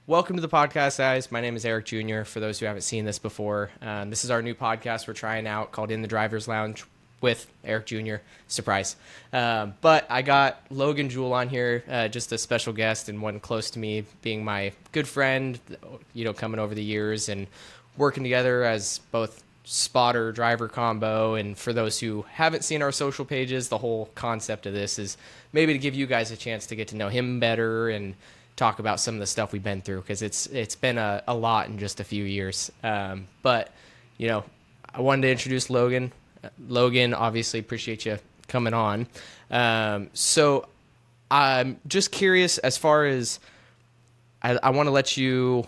welcome to the podcast, guys. My name is Eric Jr. For those who haven't seen this before, this is our new podcast we're trying out called In the Driver's Lounge with Eric Jr. Surprise. But I got Logan Jewell on here, just a special guest and one close to me, being my good friend, coming over the years and working together as both spotter driver combo. And for those who haven't seen our social pages, the whole concept of this is maybe to give you guys a chance to get to know him better and talk about some of the stuff we've been through, because it's been a lot in just a few years. But I wanted to introduce Logan. Logan, obviously appreciate you coming on. So I'm just curious, as far as I want to let you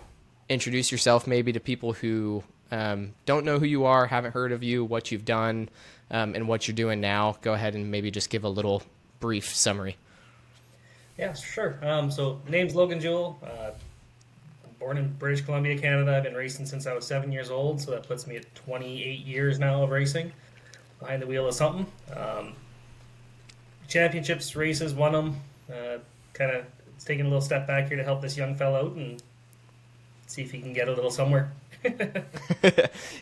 introduce yourself maybe to people who don't know who you are, haven't heard of you, what you've done, and what you're doing now. Go ahead and maybe just give a little brief summary. Yeah, sure. So name's Logan Jewell. I'm born in British Columbia, Canada. I've been racing since I was 7 years old, so that puts me at 28 years now of racing. Behind the wheel of something. Championships, races, won them. Kind of taking a little step back here to help this young fellow out and see if he can get a little somewhere.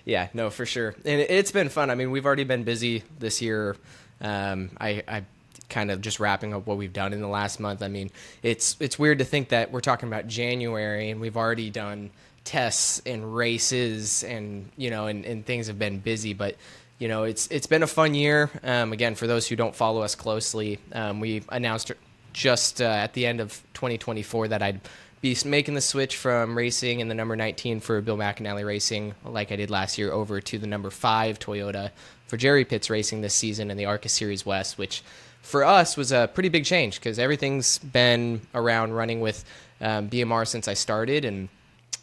Yeah, no, for sure. And it's been fun. I mean, we've already been busy this year. I kind of just wrapping up what we've done in the last month. I mean, it's weird to think that we're talking about January and we've already done tests and races and, and things have been busy, but it's been a fun year. Again, for those who don't follow us closely, we announced just at the end of 2024 that I'd be making the switch from racing in the number 19 for Bill McAnally Racing, like I did last year, over to the number 5 Toyota for Jerry Pitts Racing this season in the ARCA Series West, which for us was a pretty big change because everything's been around running with BMR since I started, and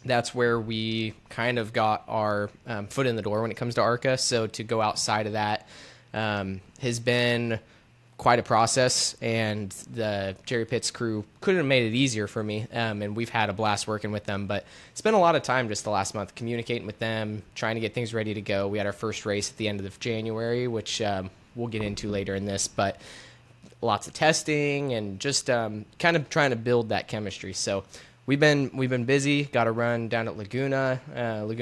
that's where we kind of got our foot in the door when it comes to ARCA. So to go outside of that has been quite a process, and the Jerry Pitts crew couldn't have made it easier for me, and we've had a blast working with them. But it's been a lot of time just the last month communicating with them, trying to get things ready to go. We had our first race at the end of January, which we'll get into later in this, but lots of testing and just kind of trying to build that chemistry. So we've been busy. Got a run down at Laguna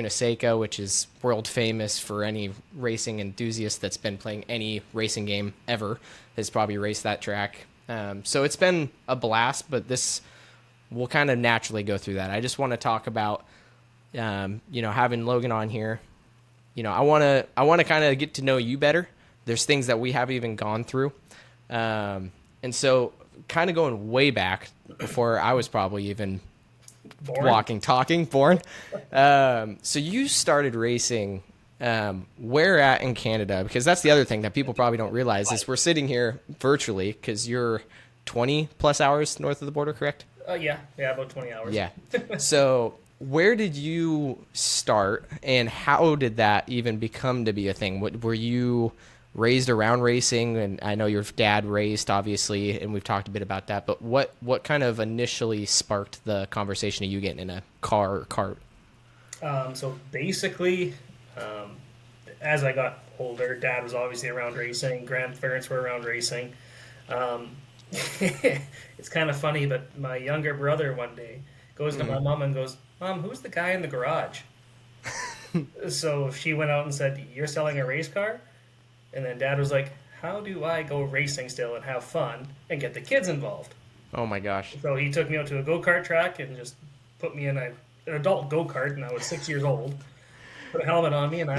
Seca, which is world famous for any racing enthusiast that's been playing any racing game ever has probably raced that track. So it's been a blast, but this will kind of naturally go through that. I just want to talk about having Logan on here. I want to kind of get to know you better. There's things that we haven't even gone through. And so kind of going way back before I was probably even born. So you started racing where at in Canada? Because that's the other thing that people probably don't realize is we're sitting here virtually because you're 20 plus hours north of the border, correct? Yeah, about 20 hours. Yeah. So where did you start and how did that even become to be a thing? Were you raised around racing? And I know your dad raced, obviously, and we've talked a bit about that, but what kind of initially sparked the conversation of you getting in a car or cart? So basically, as I got older, Dad was obviously around racing, grandparents were around racing. It's kind of funny, but my younger brother one day goes to my mom and goes, "Mom, who's the guy in the garage?" So she went out and said, "You're selling a race car?" And then Dad was like, "How do I go racing still and have fun and get the kids involved?" Oh my gosh. So he took me out to a go-kart track and just put me in an adult go-kart, and I was 6 years old. Put a helmet on me, and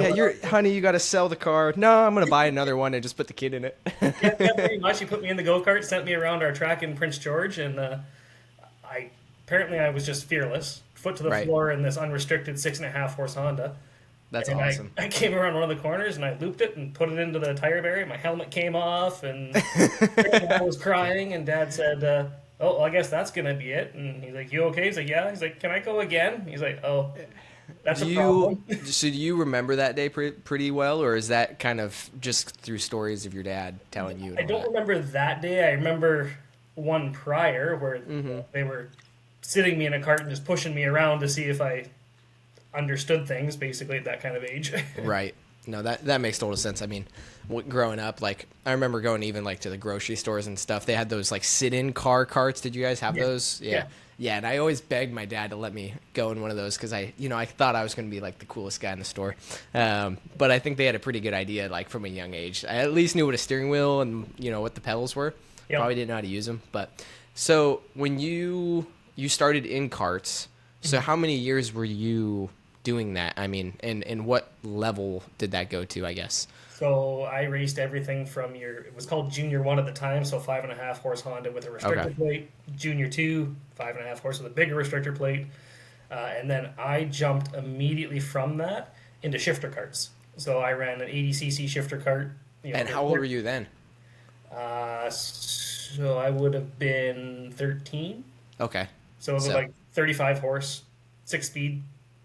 honey, you got to sell the car. No, I'm going to buy another one and just put the kid in it. yeah, pretty much. He put me in the go-kart, sent me around our track in Prince George, and I was just fearless. Foot to the floor in this unrestricted 6.5 horse Honda. That's awesome. I came around one of the corners and I looped it and put it into the tire barrier. My helmet came off and I was crying. And Dad said, "Oh, well, I guess that's gonna be it." And he's like, "You okay?" He's like, "Yeah." He's like, "Can I go again?" He's like, "Oh, that's a problem." So do you remember that day pretty well, or is that kind of just through stories of your dad telling you? I don't remember that day. I remember one prior where they were sitting me in a cart and just pushing me around to see if I understood things, basically, at that kind of age. Right. No, that makes total sense. I mean, growing up, like, I remember going even, like, to the grocery stores and stuff. They had those, like, sit-in car carts. Did you guys have those? Yeah. Yeah, and I always begged my dad to let me go in one of those because I thought I was going to be like the coolest guy in the store. But I think they had a pretty good idea, like from a young age. I at least knew what a steering wheel and what the pedals were. Yep. Probably didn't know how to use them. But so when you started in karts, so how many years were you doing that? I mean, and what level did that go to? I guess. So I raced everything from it was called Junior 1 at the time, so 5.5 horse Honda with a Okay. restrictor plate. Junior 2, 5.5 horse with a bigger restrictor plate. And then I jumped immediately from that into shifter carts. So I ran an 80cc shifter cart. And how old were you then? So I would have been 13. Okay. So it was like 35 horse, 6 speed,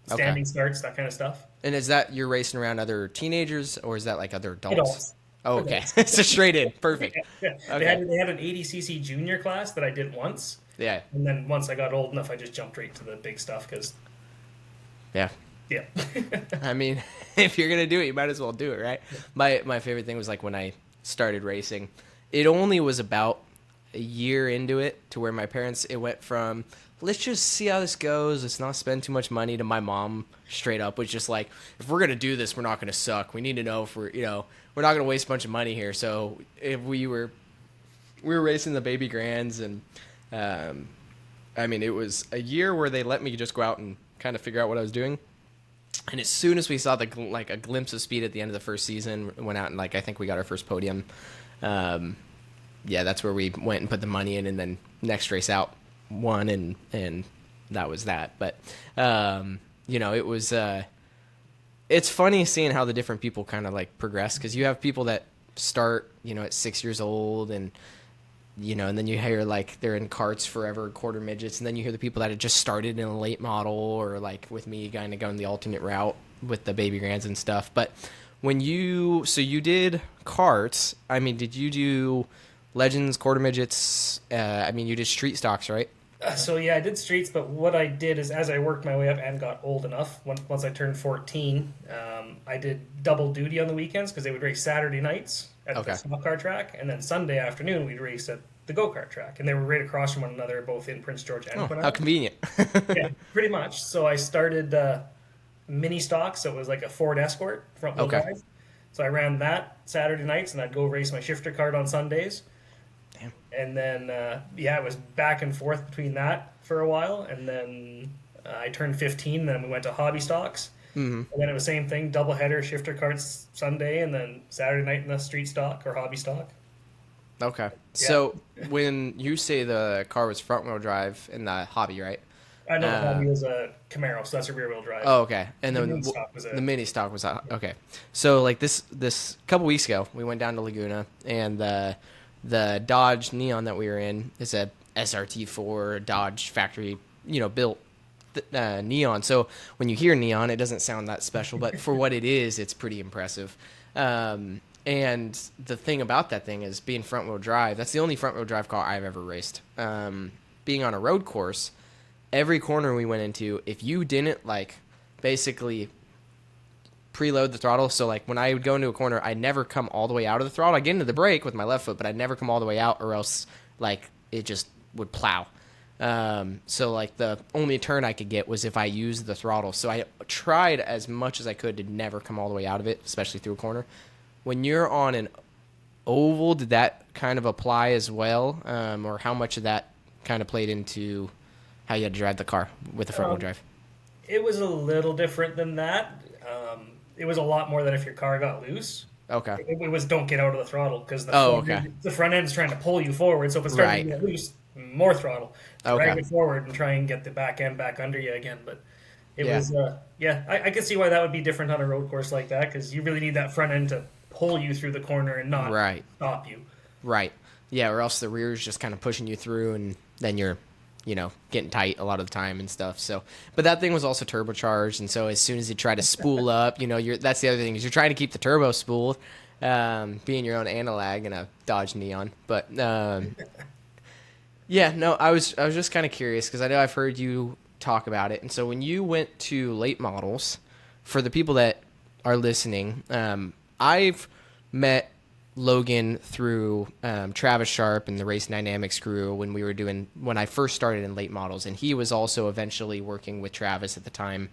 standing starts, that kind of stuff. And is that you're racing around other teenagers or is that like other adults? Adults. Oh, okay. So straight in. Perfect. Yeah. Okay. They had an 80cc junior class that I did once. Yeah. And then once I got old enough, I just jumped right to the big stuff because, Yeah. yeah. I mean, if you're gonna do it, you might as well do it, right? My favorite thing was like when I started racing. It only was about a year into it to where my parents. It went from let's just see how this goes. Let's not spend too much money. To my mom straight up was just like, if we're gonna do this, we're not gonna suck. We need to know if we're not gonna waste a bunch of money here. So if we were racing the baby grands and I mean it was a year where they let me just go out and kind of figure out what I was doing. And as soon as we saw like a glimpse of speed at the end of the first season, went out and I think we got our first podium. Yeah, that's where we went and put the money in, and then next race out won, and that was that. But it was it's funny seeing how the different people kind of like progress because you have people that start at 6 years old and and then you hear like they're in karts forever, quarter midgets, and then you hear the people that had just started in a late model or like with me kind of going the alternate route with the baby grands and stuff. But when you did karts, I mean, did you do legends, quarter midgets? I mean, you did street stocks, right? So yeah, I did streets, but what I did is as I worked my way up and got old enough, once I turned 14, I did double duty on the weekends because they would race Saturday nights at the stock car track, and then Sunday afternoon we'd race at the go-kart track, and they were right across from one another, both in Prince George and Quinnipiac. How convenient. Yeah, pretty much. So I started mini stocks, so it was like a Ford Escort front-wheel drive. So I ran that Saturday nights, and I'd go race my shifter cart on Sundays. Damn. And then, it was back and forth between that for a while, and then I turned 15, and then we went to hobby stocks. Mm-hmm. And then it was same thing, double header, shifter carts Sunday, and then Saturday night in the street stock or hobby stock. Okay. Yeah. So when you say the car was front wheel drive in the hobby, right? I know the hobby was a Camaro, so that's a rear wheel drive. Oh, okay. And then the mini stock was okay. So like this couple weeks ago, we went down to Laguna, and the Dodge Neon that we were in is a SRT4 Dodge factory, built Neon. So when you hear Neon, it doesn't sound that special, but for what it is, it's pretty impressive. And the thing about that thing is being front wheel drive. That's the only front wheel drive car I've ever raced. Being on a road course, every corner we went into, if you didn't like basically preload the throttle, so like when I would go into a corner, I'd never come all the way out of the throttle. I'd get into the brake with my left foot, but I'd never come all the way out, or else like it just would plow. So like the only turn I could get was if I used the throttle. So I tried as much as I could to never come all the way out of it, especially through a corner. When you're on an oval, did that kind of apply as well? Or how much of that kind of played into how you had to drive the car with the front wheel drive? It was a little different than that. It was a lot more than if your car got loose. Okay. It was don't get out of the throttle because the front end's trying to pull you forward. So if it starts to get loose, more throttle. Drag it forward and try and get the back end back under you again. But it was, I can see why that would be different on a road course like that because you really need that front end to pull you through the corner and not stop you. Right. Yeah, or else the rear is just kind of pushing you through and then you're, getting tight a lot of the time and stuff. So, but that thing was also turbocharged. And so as soon as you try to spool up, that's the other thing is you're trying to keep the turbo spooled, being your own analog in a Dodge Neon. But, I was just kind of curious because I know I've heard you talk about it. And so when you went to late models, for the people that are listening, I've met Logan through Travis Sharp and the Race Dynamics crew when I first started in late models, and he was also eventually working with Travis at the time.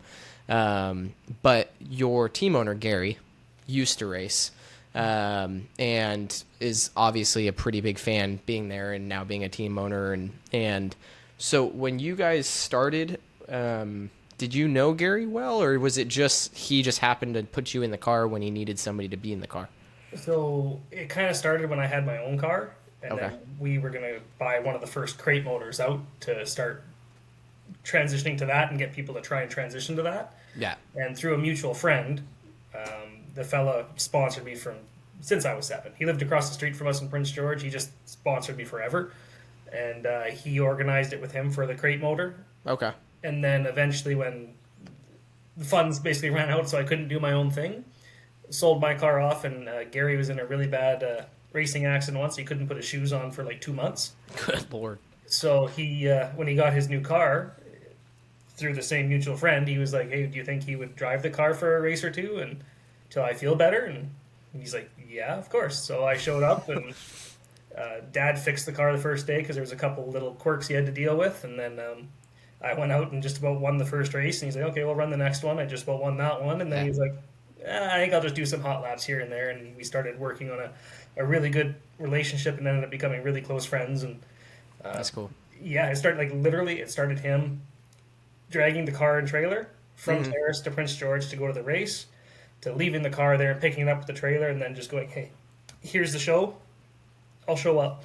But your team owner Gary used to race, and is obviously a pretty big fan being there and now being a team owner, and so when you guys started, did you know Gary well, or was it just he just happened to put you in the car when he needed somebody to be in the car? So it kind of started when I had my own car, and Okay. then we were going to buy one of the first crate motors out to start transitioning to that and get people to try and transition to that. Yeah. And through a mutual friend, the fella sponsored me since I was 7. He lived across the street from us in Prince George. He just sponsored me forever, and he organized it with him for the crate motor. Okay. And then eventually, when the funds basically ran out, so I couldn't do my own thing, sold my car off, and Gary was in a really bad racing accident once. He couldn't put his shoes on for like 2 months. Good Lord. So he, when he got his new car, through the same mutual friend, he was like, "Hey, do you think he would drive the car for a race or two and till I feel better?" And he's like, "Yeah, of course." So I showed up, and Dad fixed the car the first day because there was a couple little quirks he had to deal with, and then I went out and just about won the first race. And he's like, "Okay, we'll run the next one." I just about won that one, and then Yeah. he's like, "I think I'll just do some hot laps here and there." And we started working on a really good relationship, and ended up becoming really close friends. And That's cool. yeah, it started it started him dragging the car and trailer from Terrace to Prince George to go to the race, to leaving the car there and picking it up with the trailer, and then just going, "Hey, here's the show. I'll show up."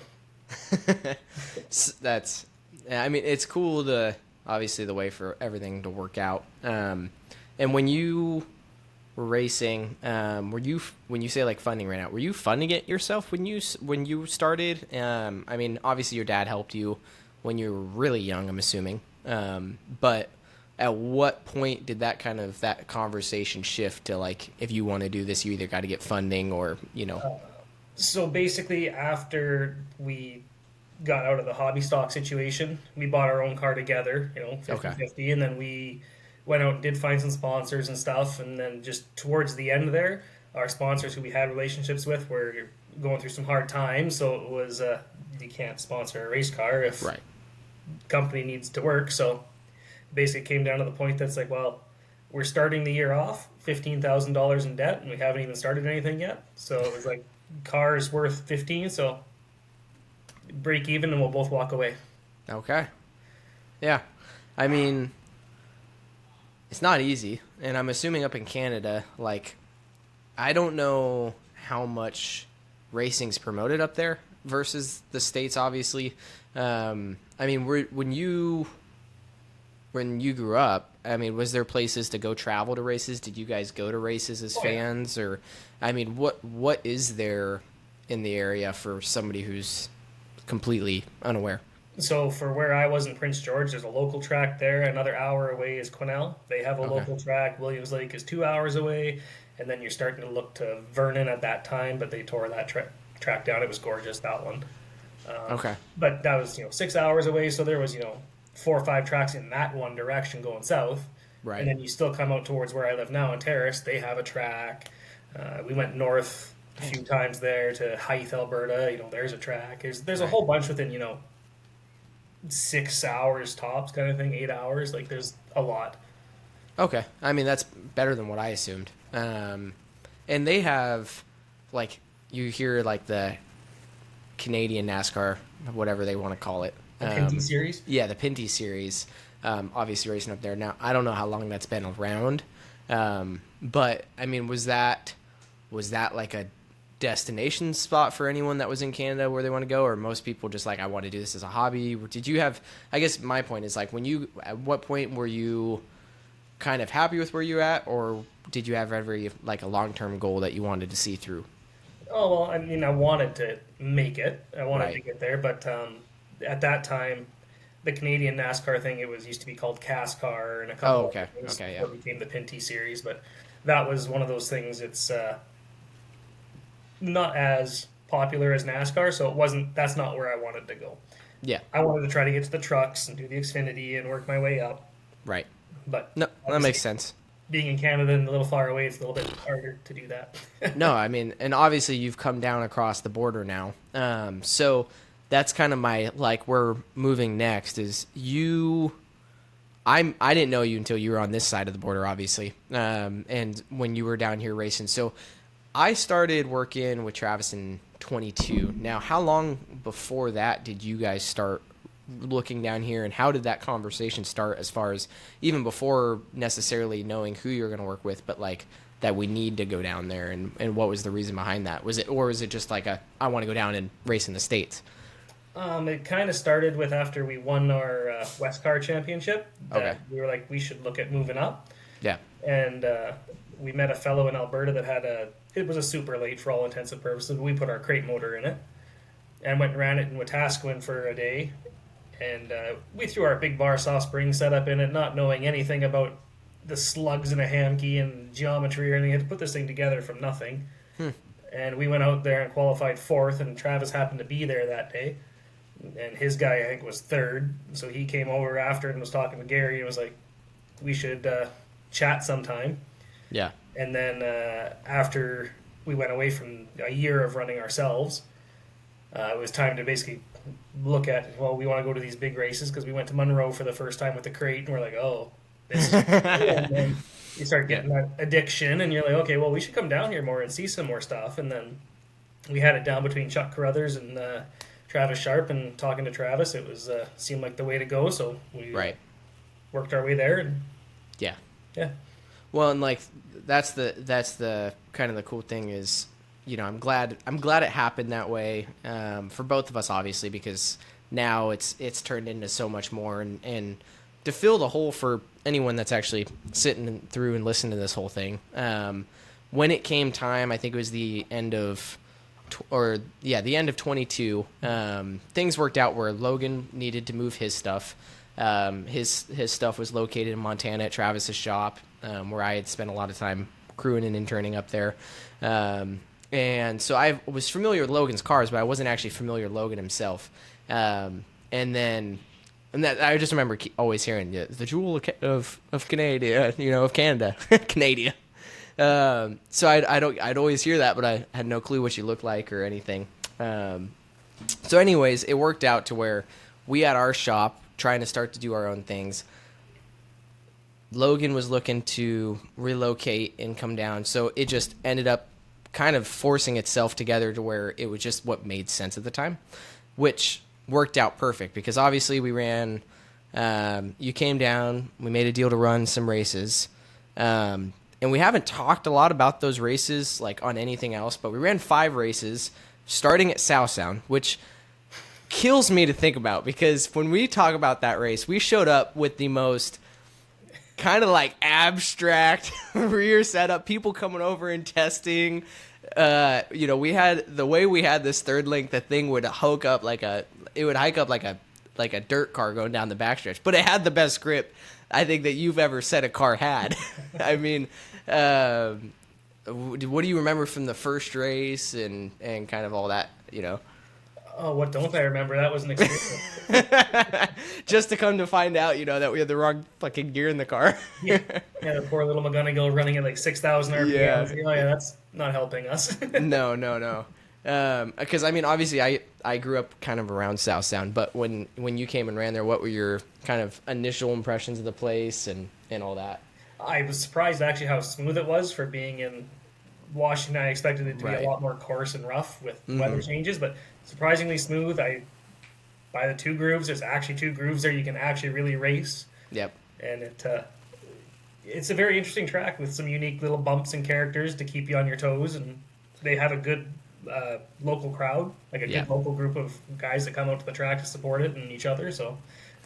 That's, I mean, it's cool to obviously the way for everything to work out. And when you were racing, when you say like funding ran out, were you funding it yourself when you started? I mean, obviously your dad helped you when you were really young, I'm assuming. But at what point did that conversation shift to like, if you want to do this, you either got to get funding or, So basically, after we got out of the hobby stock situation, we bought our own car together, 50/50, and then we went out and did find some sponsors and stuff, and then just towards the end there, our sponsors who we had relationships with were going through some hard times, so it was, you can't sponsor a race car if right. company needs to work, so basically it came down to the point that's like, well, we're starting the year off $15,000 in debt, and we haven't even started anything yet, so it was like, car is worth 15, so break even and we'll both walk away. Okay. Yeah. I mean, it's not easy. And I'm assuming up in Canada, like, I don't know how much racing's promoted up there versus the States, obviously. I mean, when you grew up, I mean, was there places to go travel to races? Did you guys go to races as fans? Or, I mean, what is there in the area for somebody who's completely unaware? So for where I was in Prince George, there's a local track there. Another hour away is Quesnel. They have a local track. Williams Lake is 2 hours away. And then you're starting to look to Vernon at that time, but they tore that track down. It was gorgeous, that one. Okay. But that was, 6 hours away. So there was, 4 or 5 tracks in that one direction going south. Right. And then you still come out towards where I live now in Terrace. They have a track. We went north a few times there to Hythe, Alberta. There's a track. There's a whole bunch within, 6 hours tops kind of thing, 8 hours. Like, there's a lot. Okay. I mean, that's better than what I assumed. And they have, like, you hear, like, the Canadian NASCAR, whatever they want to call it. The Pinty Series? Yeah, the Pinty Series. Obviously racing up there. Now, I don't know how long that's been around. But, I mean, was that like a destination spot for anyone that was in Canada where they want to go, or most people just like, I want to do this as a hobby? Did you have, I guess my point is like, at what point were you kind of happy with where you're at, or did you have every like a long-term goal that you wanted to see through? Oh, well, I mean, I wanted to make it. I wanted Right. to get there, but at that time, the Canadian NASCAR thing, used to be called CASCAR, and a couple Oh, okay. of things Okay, yeah. before it became the Pinty Series, but that was one of those things. It's not as popular as NASCAR, so that's not where I wanted to go. Yeah. I wanted to try to get to the trucks and do the Xfinity and work my way up, Right. but No, that makes sense. being in Canada and a little far away, it's a little bit harder to do that. No, I mean, and obviously you've come down across the border now. So that's kind of my, like, we're moving next is you. I didn't know you until you were on this side of the border, obviously. And when you were down here racing. So I started working with Travis in 22. Now, how long before that did you guys start looking down here, and how did that conversation start as far as even before necessarily knowing who you're going to work with, but like that we need to go down there, and what was the reason behind that? Was it just like I want to go down and race in the States? It kind of started with after we won our West Car Championship. Okay. We were like, we should look at moving up. Yeah. And we met a fellow in Alberta that had it was a super late for all intents and purposes. We put our crate motor in it and went and ran it in Wetaskiwin for a day. And we threw our big bar soft spring setup in it, not knowing anything about the slugs in a ham key and geometry or anything. We had to put this thing together from nothing. And we went out there and qualified fourth, and Travis happened to be there that day. And his guy, I think, was third. So he came over after and was talking to Gary and was like, we should chat sometime. Yeah. And then after we went away from a year of running ourselves, it was time to basically look at, well, we want to go to these big races because we went to Monroe for the first time with the crate, and we're like, oh, this is cool. And then you start getting that addiction, and you're like, okay, well, we should come down here more and see some more stuff. And then we had it down between Chuck Carruthers and Travis Sharp, and talking to Travis, it was seemed like the way to go, so we worked our way there. And yeah. Yeah. Well, and like that's the kind of the cool thing is, you know, I'm glad it happened that way for both of us, obviously, because now it's turned into so much more, and to fill the hole for anyone that's actually sitting through and listening to this whole thing. When it came time, I think it was the end of 22. Things worked out where Logan needed to move his stuff. His stuff was located in Montana at Travis's shop, where I had spent a lot of time crewing and interning up there. And so I was familiar with Logan's cars, but I wasn't actually familiar with Logan himself. And that I just remember always hearing the jewel of Canada, of Canada, Canada. So I'd always hear that, but I had no clue what you looked like or anything. So anyways, it worked out to where we had our shop trying to start to do our own things. Logan was looking to relocate and come down, so it just ended up kind of forcing itself together to where it was just what made sense at the time, which worked out perfect because obviously we ran, you came down, we made a deal to run some races, and we haven't talked a lot about those races like on anything else, but we ran 5 races starting at South Sound, which kills me to think about because when we talk about that race, we showed up with the most kind of like abstract rear setup, people coming over and testing. We had the way we had this third link, the thing would hike up like a dirt car going down the backstretch, but it had the best grip I think that you've ever said a car had. I mean, what do you remember from the first race and kind of all that, Oh, what don't I remember? That was an experience. Just to come to find out, that we had the wrong fucking gear in the car. Yeah, the poor little McGonigal running at like 6,000 RPM. Yeah. Oh, yeah, that's not helping us. No. Because, I mean, obviously I grew up kind of around South Sound, but when you came and ran there, what were your kind of initial impressions of the place and all that? I was surprised actually how smooth it was for being in Washington. I expected it to be a lot more coarse and rough with weather changes, but surprisingly smooth. By the 2 grooves, there's actually 2 grooves there you can actually really race. Yep. And it's a very interesting track with some unique little bumps and characters to keep you on your toes, and they have a good local crowd, like a good local group of guys that come out to the track to support it and each other. So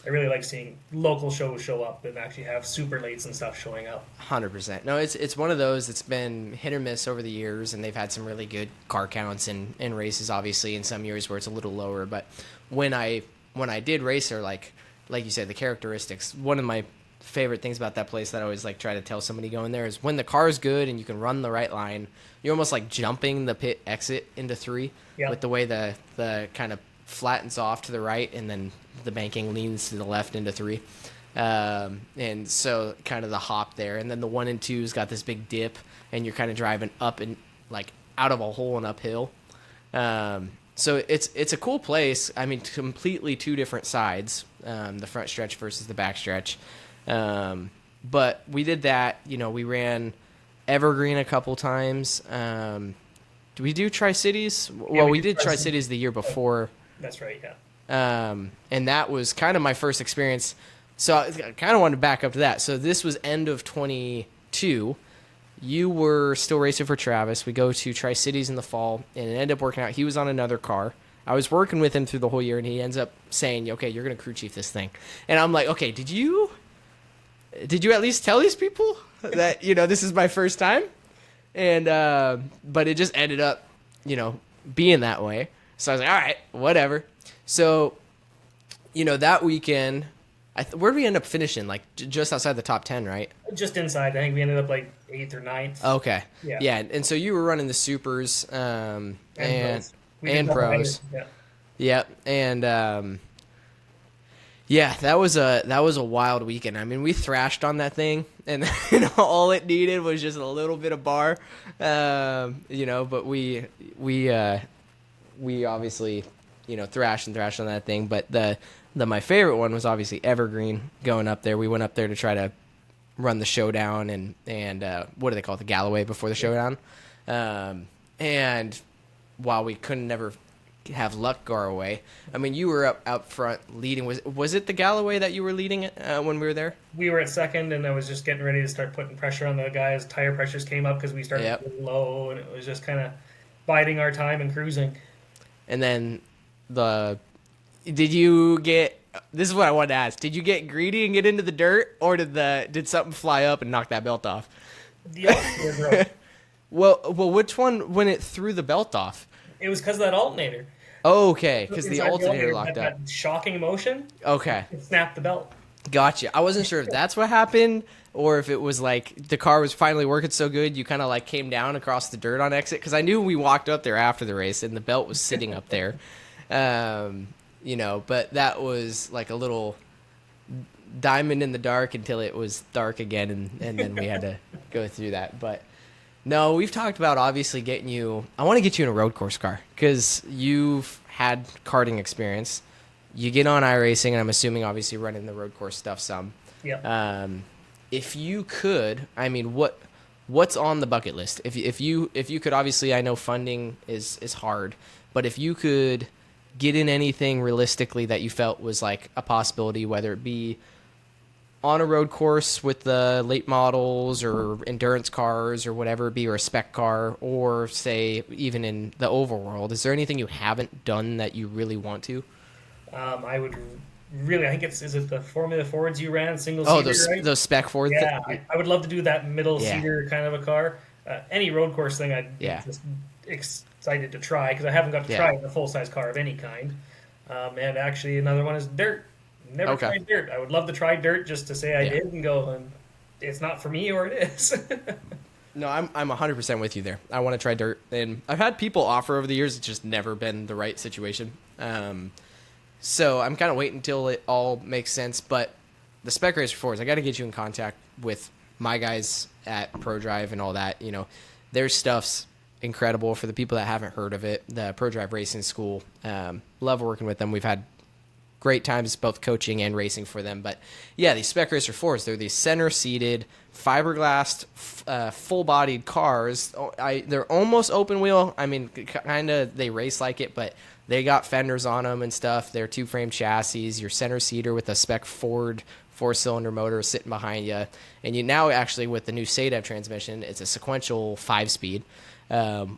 I really like seeing local shows show up and actually have super lates and stuff showing up. 100%. No, it's one of those that's been hit or miss over the years, and they've had some really good car counts and races, obviously, in some years where it's a little lower. But when I did race there, like you said, the characteristics, one of my favorite things about that place that I always like try to tell somebody going there is when the car is good and you can run the right line, you're almost like jumping the pit exit into 3 with the way the kind of flattens off to the right and then the banking leans to the left into 3. And so kind of the hop there. And then the 1 and 2's got this big dip, and you're kind of driving up and like out of a hole and uphill. So it's a cool place. I mean, completely two different sides, the front stretch versus the back stretch. But we did that. We ran Evergreen a couple times. Do we do Tri-Cities? Well, we did Tri-Cities the year before. That's right, yeah. And that was kind of my first experience. So I kind of wanted to back up to that. So this was end of 22. You were still racing for Travis. We go to Tri-Cities in the fall, and it ended up working out. He was on another car. I was working with him through the whole year, and he ends up saying, okay, you're going to crew chief this thing. And I'm like, okay, did you at least tell these people that, this is my first time? And, but it just ended up, being that way. So I was like, all right, whatever. So, that weekend, where did we end up finishing? Like just outside the top 10, right? Just inside. I think we ended up like 8th or 9th. Okay. Yeah. And so you were running the supers, and pros. Yeah. Yep. And, that was a wild weekend. I mean, we thrashed on that thing, and all it needed was just a little bit of bar, but we obviously, thrashed on that thing. But my favorite one was obviously Evergreen going up there. We went up there to try to run the showdown and what do they call it? The Galloway before the showdown. And while we couldn't never have luck go our way, I mean, you were up front leading. Was it the Galloway that you were leading when we were there? We were at second, and I was just getting ready to start putting pressure on the guys. Tire pressures came up because we started getting low, and it was just kind of biding our time and cruising. And then did you get? This is what I wanted to ask. Did you get greedy and get into the dirt, or did something fly up and knock that belt off? The alternator broke. Well, which one when it threw the belt off? It was because of that alternator. Oh, okay, because the alternator locked up. That shocking motion. Okay. It snapped the belt. Gotcha. I wasn't sure if that's what happened, or if it was like the car was finally working so good you kind of like came down across the dirt on exit. Because I knew we walked up there after the race and the belt was sitting up there. But that was like a little diamond in the dark until it was dark again, and then we had to go through that. But no, we've talked about obviously getting you. I want to get you in a road course car because you've had karting experience. You get on iRacing, and I'm assuming obviously running the road course stuff some. Yeah. If you could, I mean, what's on the bucket list? If you could, obviously, I know funding is hard, but if you could get in anything realistically that you felt was like a possibility, whether it be on a road course with the late models or endurance cars or whatever it be, or a spec car, or say even in the oval world, is there anything you haven't done that you really want to? I would really, I think is it the Formula Fords you ran, single seater? Oh, those spec Fords. Yeah, I would love to do that middle seater kind of a car. Any road course thing, I'd be just excited to try, because I haven't got to try a full size car of any kind. And actually, another one is dirt. Never tried dirt. I would love to try dirt just to say I did and go, it's not for me, or it is. No, I'm 100% with you there. I want to try dirt, and I've had people offer over the years. It's just never been the right situation. So I'm kind of waiting until it all makes sense. But the Spec Racer 4s, I got to get you in contact with my guys at ProDrive and all that. Their stuff's incredible. For the people that haven't heard of it, the ProDrive Racing School, love working with them. We've had great times both coaching and racing for them. But yeah, these Spec Racer 4s, they're these center-seated, fiberglass, full-bodied cars. They're almost open wheel. I mean, kind of they race like it, but they got fenders on them and stuff. They're two-frame chassis. Your center-seater with a spec Ford 4-cylinder motor sitting behind you. And you now actually, with the new SADEV transmission, it's a sequential 5-speed,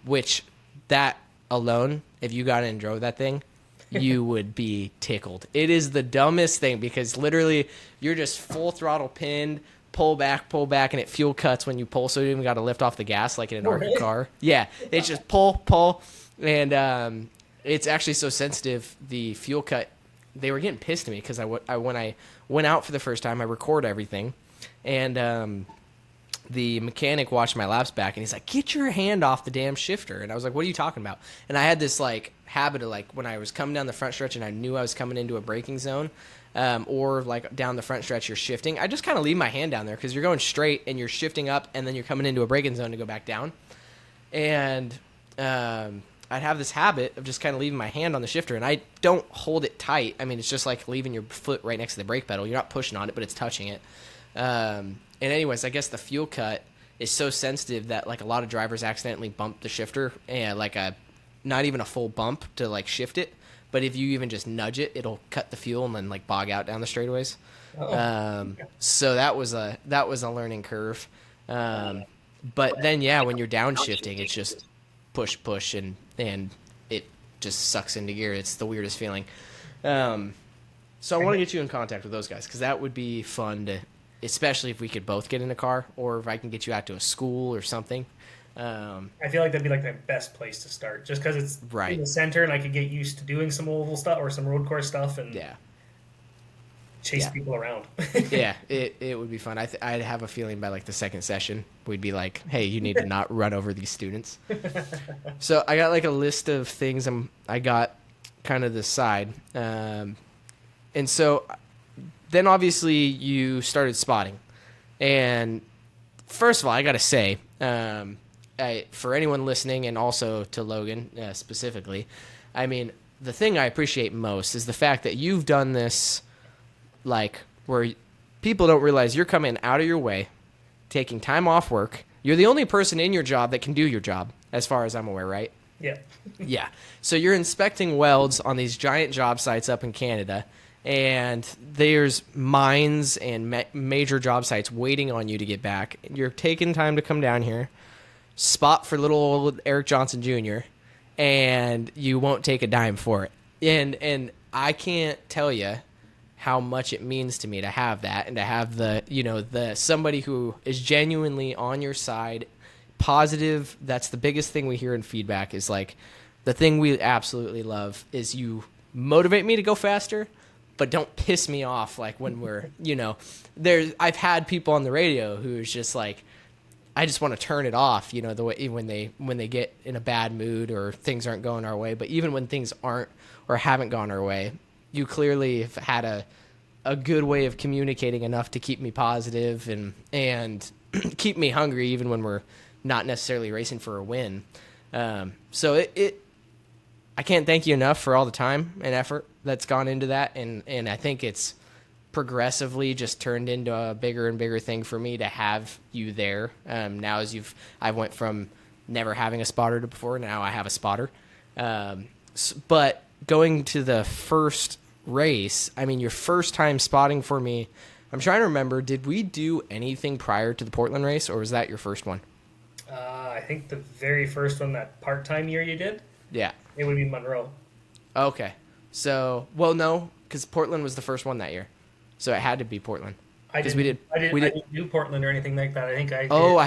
which that alone, if you got in and drove that thing, you would be tickled. It is the dumbest thing, because literally you're just full throttle pinned, pull back, and it fuel cuts when you pull, so you even got to lift off the gas like in an ARCA car. Yeah, it's just pull, and it's actually so sensitive, the fuel cut. They were getting pissed at me because when I went out for the first time, I record everything, and the mechanic watched my laps back, and he's like, "Get your hand off the damn shifter." And I was like, "What are you talking about?" And I had this like habit of like when I was coming down the front stretch and I knew I was coming into a braking zone, or like down the front stretch you're shifting, I just kind of leave my hand down there because you're going straight and you're shifting up and then you're coming into a braking zone to go back down. And I'd have this habit of just kind of leaving my hand on the shifter, and I don't hold it tight. I mean, it's just like leaving your foot right next to the brake pedal. You're not pushing on it, but it's touching it. And anyways, I guess the fuel cut is so sensitive that like a lot of drivers accidentally bump the shifter, and like not even a full bump to like shift it, but if you even just nudge it, it'll cut the fuel and then like bog out down the straightaways. So that was a learning curve. But then when you're downshifting, it's just push and it just sucks into gear. It's the weirdest feeling. So I want to get you in contact with those guys because that would be fun to, especially if we could both get in a car or if I can get you out to a school or something. I feel like that'd be like the best place to start, just because it's right in the center, and I could get used to doing some oval stuff or some road course stuff, and chase people around. It would be fun. I'd have a feeling by like the second session we'd be like, "Hey, you need to not run over these students." So I got like a list of things I got kind of this side, and so then obviously you started spotting, and first of all, I gotta say. For anyone listening and also to Logan specifically, I mean, the thing I appreciate most is the fact that you've done this like where people don't realize you're coming out of your way, taking time off work. You're the only person in your job that can do your job, as far as I'm aware, right? Yeah. Yeah. So you're inspecting welds on these giant job sites up in Canada, and there's mines and major job sites waiting on you to get back. You're taking time to come down here, spot for little old Eric Johnson Jr., and you won't take a dime for it. And I can't tell you how much it means to me to have that and to have the somebody who is genuinely on your side, positive. That's the biggest thing we hear in feedback is like the thing we absolutely love is you motivate me to go faster, but don't piss me off like when we're, I've had people on the radio who's just like, I just want to turn it off, the way when they get in a bad mood or things aren't going our way. But even when things aren't or haven't gone our way, you clearly have had a good way of communicating enough to keep me positive and keep me hungry even when we're not necessarily racing for a win. So I can't thank you enough for all the time and effort that's gone into that. And I think it's progressively just turned into a bigger and bigger thing for me to have you there. Now I went from never having a spotter to before, now I have a spotter. But going to the first race, I mean, your first time spotting for me, I'm trying to remember, did we do anything prior to the Portland race, or was that your first one? I think the very first one, that part-time year you did, yeah, it would be Monroe. Okay. So, well, no, because Portland was the first one that year. So it had to be Portland. I didn't do Portland or anything like that. I think I did. Oh, I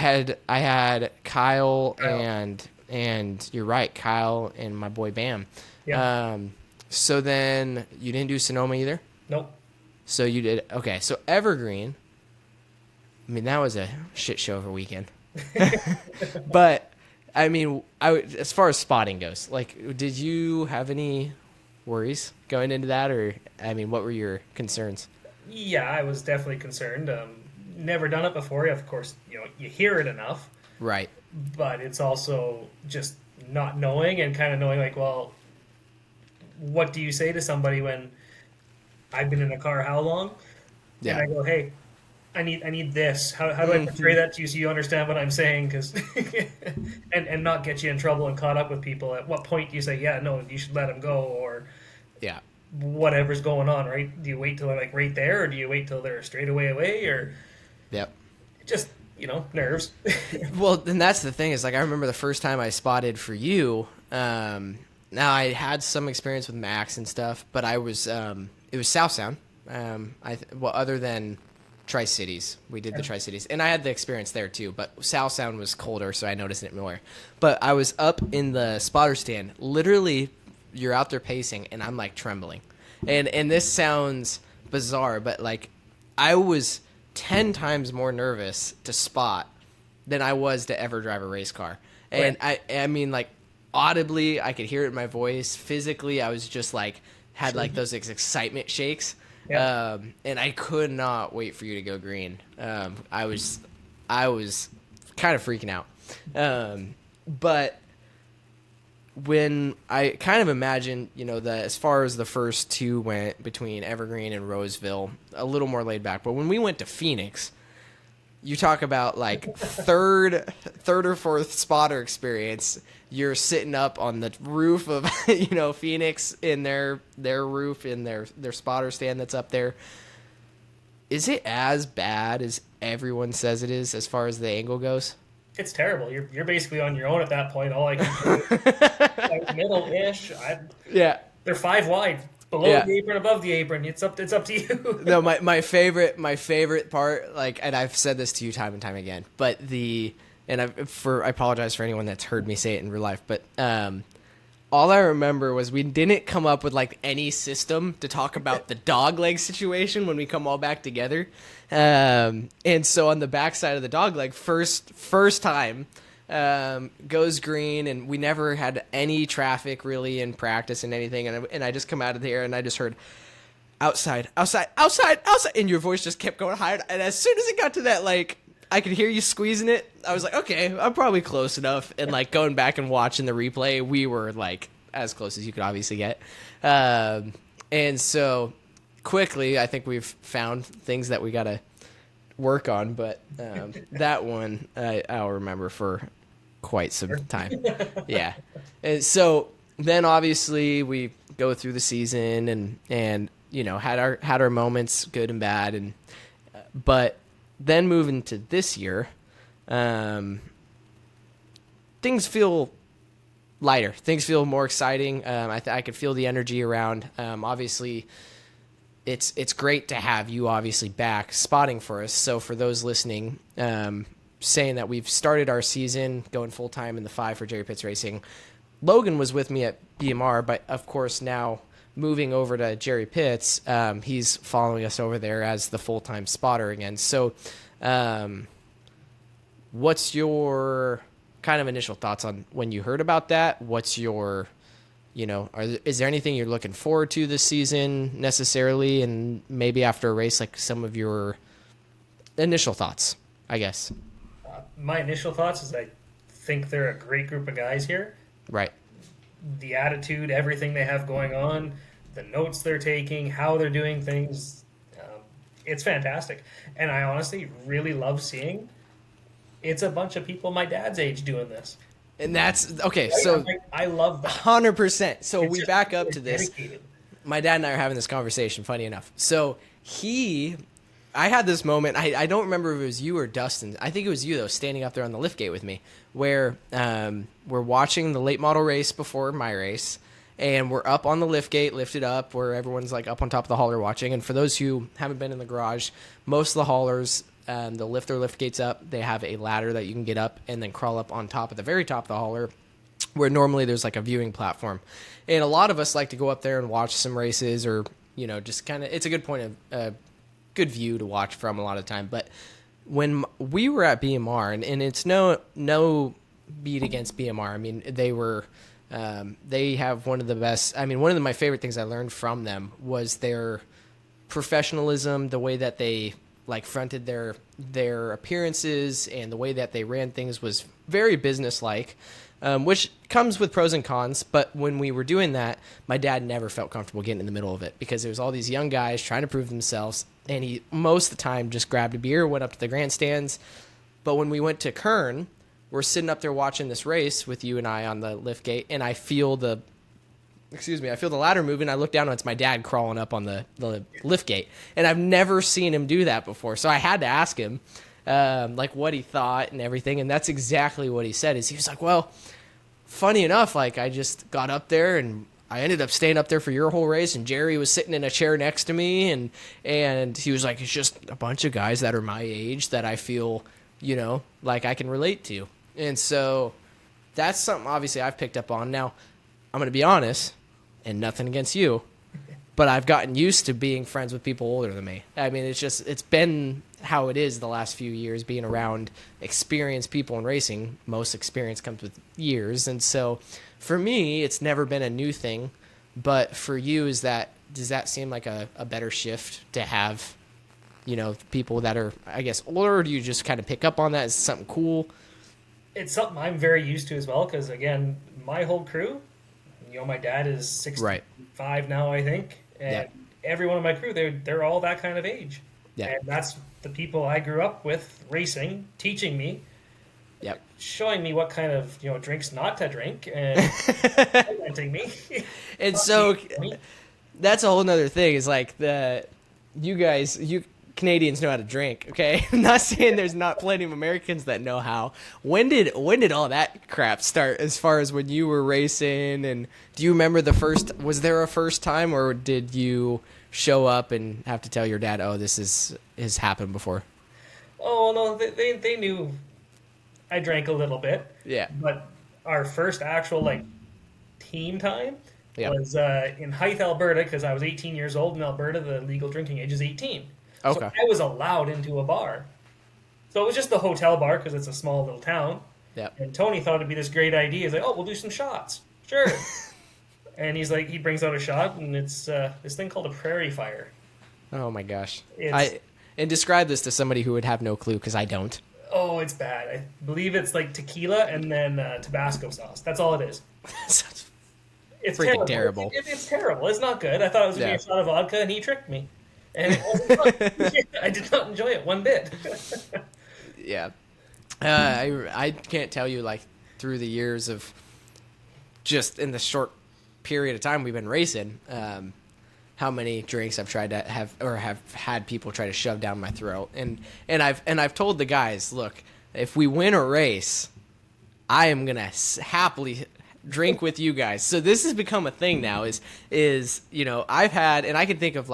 had Kyle and you're right, Kyle and my boy Bam. Yeah. So then you didn't do Sonoma either? Nope. So you did, okay. So Evergreen, I mean, that was a shit show of a weekend. But, I mean, as far as spotting goes, like, did you have any worries going into that? Or, I mean, what were your concerns? Yeah, I was definitely concerned. Never done it before. Of course, you hear it enough. Right. But it's also just not knowing and kind of knowing, like, well, what do you say to somebody when I've been in a car how long? Yeah. And I go, hey, I need this. How do I portray that to you so you understand what I'm saying? Cause and not get you in trouble and caught up with people. At what point do you say, yeah, no, you should let him go, or yeah, whatever's going on, right? Do you wait till they're like right there, or do you wait till they're straight away, or yep, just nerves. Well, then that's the thing is like I remember the first time I spotted for you. Now I had some experience with Max and stuff, but I was it was South Sound. Other than Tri-Cities, we did the Tri-Cities, and I had the experience there too. But South Sound was colder, so I noticed it more. But I was up in the spotter stand, literally. You're out there pacing, and I'm like trembling, and this sounds bizarre, but like I was 10 times more nervous to spot than I was to ever drive a race car. And I mean, like, audibly, I could hear it in my voice. Physically, I was just like, had like those excitement shakes. Yeah. And I could not wait for you to go green. I was kind of freaking out. But when I kind of imagine, you know, that as far as the first two went between Evergreen and Roseville, a little more laid back. But when we went to Phoenix, you talk about like third or fourth spotter experience. You're sitting up on the roof of, you know, Phoenix in their roof in their spotter stand that's up there. Is it as bad as everyone says it is as far as the angle goes? It's terrible. You're basically on your own at that point. All I can do is like middle-ish. Yeah. They're 5 wide. Below Yeah. the apron, above the apron. It's up to you. No, my favorite part, like, and I've said this to you time and time again, but I apologize for anyone that's heard me say it in real life, but all I remember was we didn't come up with like any system to talk about the dog leg situation when we come all back together. And so on the backside of the dog leg, first time, goes green, and we never had any traffic really in practice and anything. And I just come out of there and I just heard outside, and your voice just kept going higher. And as soon as it got to that, like, I could hear you squeezing it, I was like, okay, I'm probably close enough. And like going back and watching the replay, we were like as close as you could obviously get. And so quickly, I think we've found things that we got to work on, but that one I'll remember for quite some time. Yeah. And so then obviously we go through the season and you know, had our moments, good and bad, and but then moving to this year, things feel lighter. Things feel more exciting. I could feel the energy around. Obviously, it's great to have you obviously back spotting for us. So for those listening, saying that we've started our season going full time in the 5 for Jerry Pitts Racing. Logan was with me at BMR, but of course now moving over to Jerry Pitts, he's following us over there as the full-time spotter again. So what's your kind of initial thoughts on when you heard about that? What's your, you know, is there anything you're looking forward to this season necessarily? And maybe after a race, like some of your initial thoughts, I guess. My initial thoughts is I think they're a great group of guys here. Right. The attitude, everything they have going on, the notes they're taking, how they're doing things, it's fantastic. And I honestly really love seeing it's a bunch of people my dad's age doing this. And that's okay. So I love that 100%. So it's we just, back up to this. dedicated. My dad and I are having this conversation, funny enough. So I had this moment. I don't remember if it was you or Dustin. I think it was you, though, standing up there on the liftgate with me, where we're watching the late model race before my race, and we're up on the liftgate, lifted up, where everyone's like up on top of the hauler watching. And for those who haven't been in the garage, most of the haulers, they'll lift their lift gates up. They have a ladder that you can get up and then crawl up on top of the very top of the hauler, where normally there's like a viewing platform. And a lot of us like to go up there and watch some races, or, you know, just kind of, it's a good point of good view to watch from a lot of the time. But when we were at BMR, and it's no beat against BMR. I mean, they have one of the best. I mean, one of my favorite things I learned from them was their professionalism, the way that they like fronted their appearances, and the way that they ran things was very businesslike, which comes with pros and cons. But when we were doing that, my dad never felt comfortable getting in the middle of it, because there was all these young guys trying to prove themselves, and he most of the time just grabbed a beer, went up to the grandstands. But when we went to Kern, we're sitting up there watching this race with you and I on the lift gate, and I feel the ladder moving. I look down, and it's my dad crawling up on the lift gate, and I've never seen him do that before. So I had to ask him, like, what he thought and everything, and that's exactly what he said. Is he was like, well, funny enough, like, I just got up there, and I ended up staying up there for your whole race, and Jerry was sitting in a chair next to me, and he was like, it's just a bunch of guys that are my age that I feel, you know, like I can relate to. And so that's something obviously I've picked up on. Now, I'm going to be honest, and nothing against you, but I've gotten used to being friends with people older than me. I mean, it's been how it is the last few years being around experienced people in racing. Most experience comes with years. And so for me, it's never been a new thing. But for you, does that seem like a better shift to have, people that are, I guess, older? Or do you just kind of pick up on that as something cool? It's something I'm very used to as well because, again, my whole crew, my dad is Right. 65 now, I think, and Yeah. every one of my crew, they're all that kind of age. Yeah. And that's the people I grew up with racing, teaching me, Yep. showing me what kind of drinks not to drink, and presenting me. And so that's a whole nother thing is like you Canadians know how to drink, okay? I'm not saying there's not plenty of Americans that know how. When did all that crap start as far as when you were racing? And do you remember was there a first time, or did you show up and have to tell your dad, oh, this has happened before? Oh no, they knew I drank a little bit. Yeah. But our first actual team time Yeah. was in Hythe, Alberta, because I was 18 years old in Alberta. The legal drinking age is 18. Okay. So I was allowed into a bar. So it was just the hotel bar because it's a small little town. Yep. And Tony thought it'd be this great idea. He's like, "Oh, we'll do some shots." Sure. And he's like, he brings out a shot, and it's this thing called a Prairie Fire. Oh my gosh. It's- And describe this to somebody who would have no clue, because I don't. Oh, it's bad. I believe it's like tequila and then Tabasco sauce. That's all it is. It's Freaking terrible. It's terrible. It's not good. I thought it was going to be a shot of vodka, and he tricked me. And it wasn't fun. I did not enjoy it one bit. Yeah. I can't tell you, through the years of just in the short period of time we've been racing, how many drinks I've tried to have had people try to shove down my throat. And I've told the guys, look, if we win a race, I am going to happily drink with you guys. So this has become a thing now is I've had, and I can think of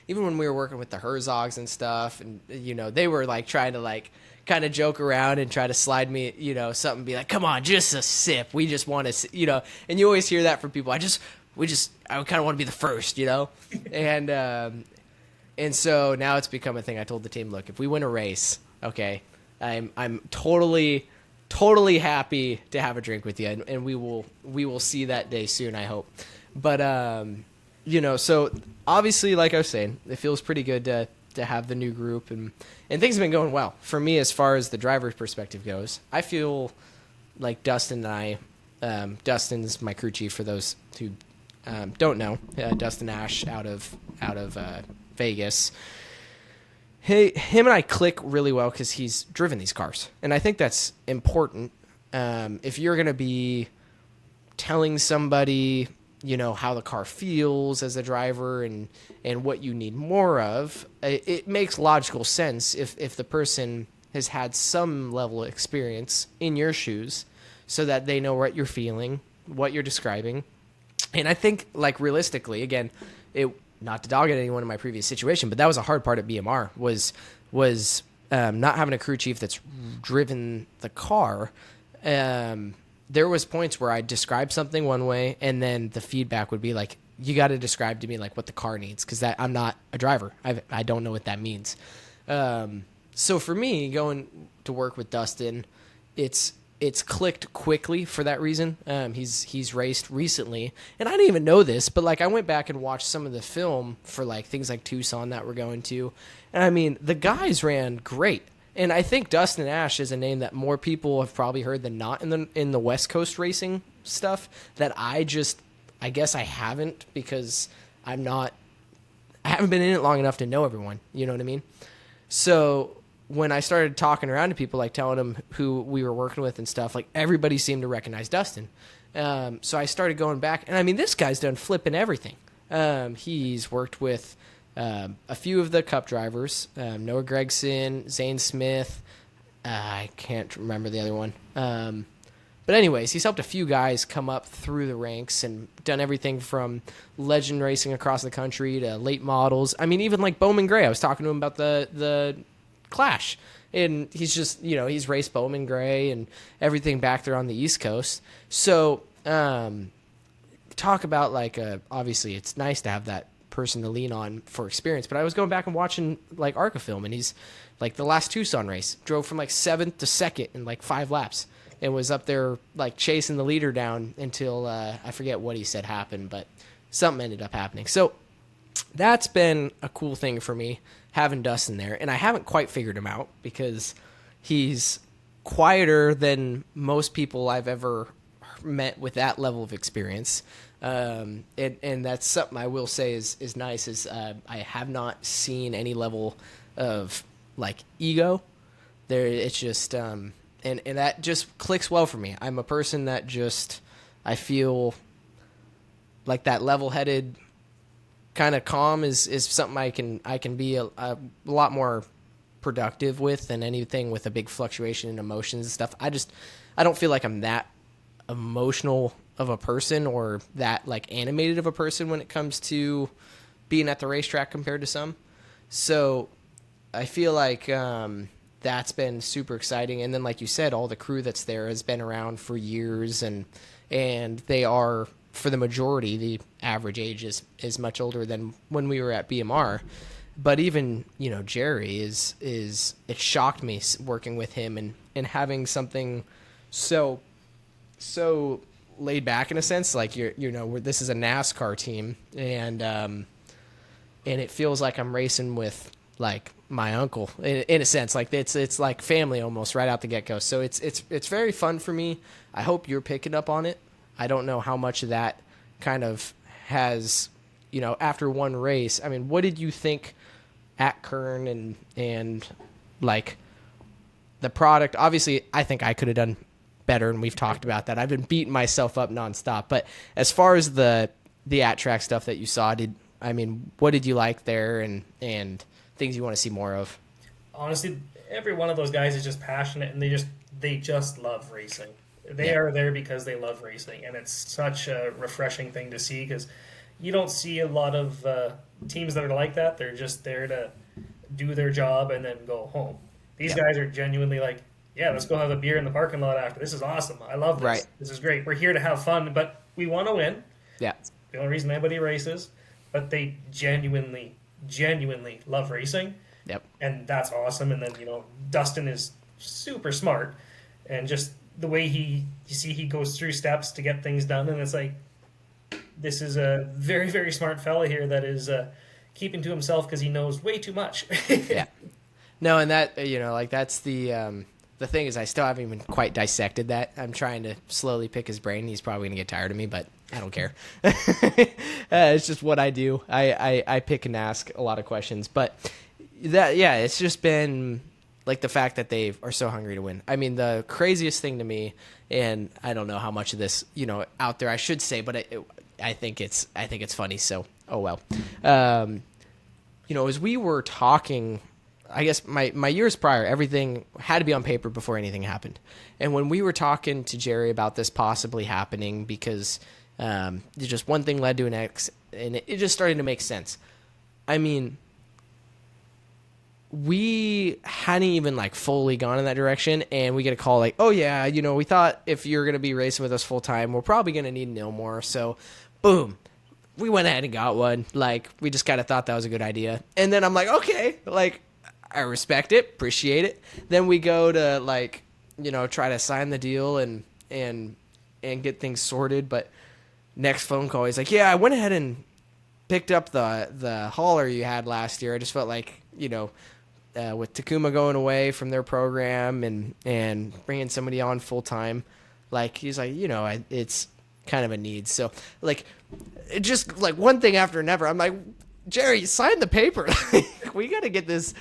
even when we were working with the Herzogs and stuff, and they were trying to kind of joke around and try to slide me something, be like, come on, just a sip, we just want to and you always hear that from people. I kind of want to be the first, and so now it's become a thing. I told the team, look, if we win a race, okay, I'm totally happy to have a drink with you, and we will see that day soon, I hope. But so obviously, like I was saying, it feels pretty good to have the new group, and things have been going well for me as far as the driver's perspective goes. I feel like Dustin and I, Dustin's my crew chief for those who don't know, Dustin Ash out of Vegas. Him and I click really well because he's driven these cars, and I think that's important. If you're going to be telling somebody, how the car feels as a driver and what you need more of, it makes logical sense if the person has had some level of experience in your shoes so that they know what you're feeling, what you're describing. And I think, realistically, again, not to dog at anyone in my previous situation, but that was a hard part at BMR was not having a crew chief that's driven the car. There was points where I'd describe something one way, and then the feedback would be like, you got to describe to me what the car needs, because I'm not a driver. I don't know what that means. So for me, going to work with Dustin, it's clicked quickly for that reason. He's raced recently, and I didn't even know this, but I went back and watched some of the film for things like Tucson that we're going to, and I mean the guys ran great. And I think Dustin Ash is a name that more people have probably heard than not in the West Coast racing stuff, that I guess I haven't, because I haven't been in it long enough to know everyone. You know what I mean? So when I started talking around to people, telling them who we were working with and stuff, everybody seemed to recognize Dustin. So I started going back, and I mean, this guy's done flipping everything. He's worked with a few of the Cup drivers, Noah Gregson, Zane Smith. I can't remember the other one. But anyways, he's helped a few guys come up through the ranks and done everything from legend racing across the country to late models. I mean, even Bowman Gray. I was talking to him about the Clash, and he's just, he's raced Bowman Gray and everything back there on the East Coast. So talk about obviously it's nice to have person to lean on for experience. But I was going back and watching like ARCA film, and he's like the last Tucson race drove from like 7th to 2nd in like 5 laps, and was up there like chasing the leader down until I forget what he said happened, but something ended up happening. So that's been a cool thing for me, having Dustin there. And I haven't quite figured him out because he's quieter than most people I've ever met with that level of experience. And that's something I will say is nice, is I have not seen any level of like ego there. It's just and that just clicks well for me. I'm a person that just, I feel like that level-headed kind of calm is something I can be a lot more productive with than anything with a big fluctuation in emotions and stuff. I don't feel like I'm that emotional of a person or that like animated of a person when it comes to being at the racetrack compared to some. So I feel like that's been super exciting. And then, like you said, all the crew that's there has been around for years, and they are, for the majority, the average age is much older than when we were at BMR. But even, Jerry is it shocked me working with him and having something so laid back in a sense. Like this is a NASCAR team, and it feels like I'm racing with like my uncle in a sense. Like it's like family almost right out the get go. So it's very fun for me. I hope you're picking up on it. I don't know how much of that kind of has, after one race. I mean, what did you think at Kern and like the product? Obviously, I think I could have done better, and we've talked about that. I've been beating myself up nonstop. But as far as the at-track stuff that you saw, what did you like there, and things you want to see more of? Honestly, every one of those guys is just passionate, and they just love racing. They are there because they love racing, and it's such a refreshing thing to see, because you don't see a lot of teams that are like that. They're just there to do their job and then go home. These guys are genuinely like, yeah, let's go have a beer in the parking lot after. This is awesome. I love this. Right. This is great. We're here to have fun, but we want to win. Yeah. It's the only reason anybody races. But they genuinely love racing. Yep. And that's awesome. And then, Dustin is super smart, and just the way he goes through steps to get things done, and it's like, this is a very, very smart fella here that is keeping to himself because he knows way too much. Yeah. No, and that, that's the thing is I still haven't even quite dissected that. I'm trying to slowly pick his brain. He's probably going to get tired of me, but I don't care. It's just what I do. I pick and ask a lot of questions. But it's just been like the fact that they are so hungry to win. I mean, the craziest thing to me, and I don't know how much of this, out there I should say, but I think it's funny. So, oh well. As we were talking, I guess my years prior, everything had to be on paper before anything happened. And when we were talking to Jerry about this possibly happening, because just one thing led to an next, and it just started to make sense. I mean, we hadn't even like fully gone in that direction, and we get a call like, oh yeah, we thought if you're going to be racing with us full time, we're probably going to need Nilmore. So boom, we went ahead and got one. Like, we just kind of thought that was a good idea. And then I'm like, okay, like, I respect it, appreciate it. Then we go to like, try to sign the deal and get things sorted. But next phone call, he's like, yeah, I went ahead and picked up the hauler you had last year. I just felt like, with Takuma going away from their program and bringing somebody on full time, like, he's like, it's kind of a need. So like, it just like one thing after another. I'm like, Jerry, sign the paper. we got to get this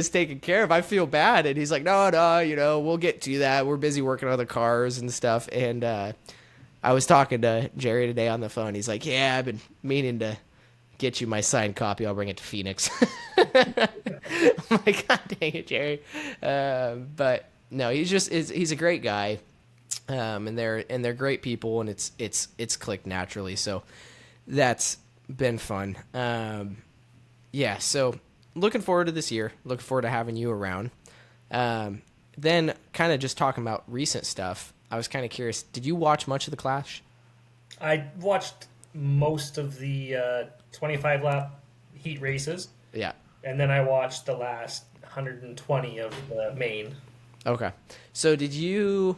taken care of. I feel bad. And he's like, no, we'll get to that. We're busy working on the cars and stuff. And I was talking to Jerry today on the phone. He's like, yeah, I've been meaning to get you my signed copy. I'll bring it to Phoenix. I'm like, God dang it, Jerry. But no, he's a great guy. And they're great people, and it's clicked naturally. So that's been fun. So looking forward to this year. Looking forward to having you around. Then kind of just talking about recent stuff. I was kind of curious. Did you watch much of the Clash? I watched most of the 25 lap heat races, Yeah. and then I watched the last 120 of the main. Okay. So did you?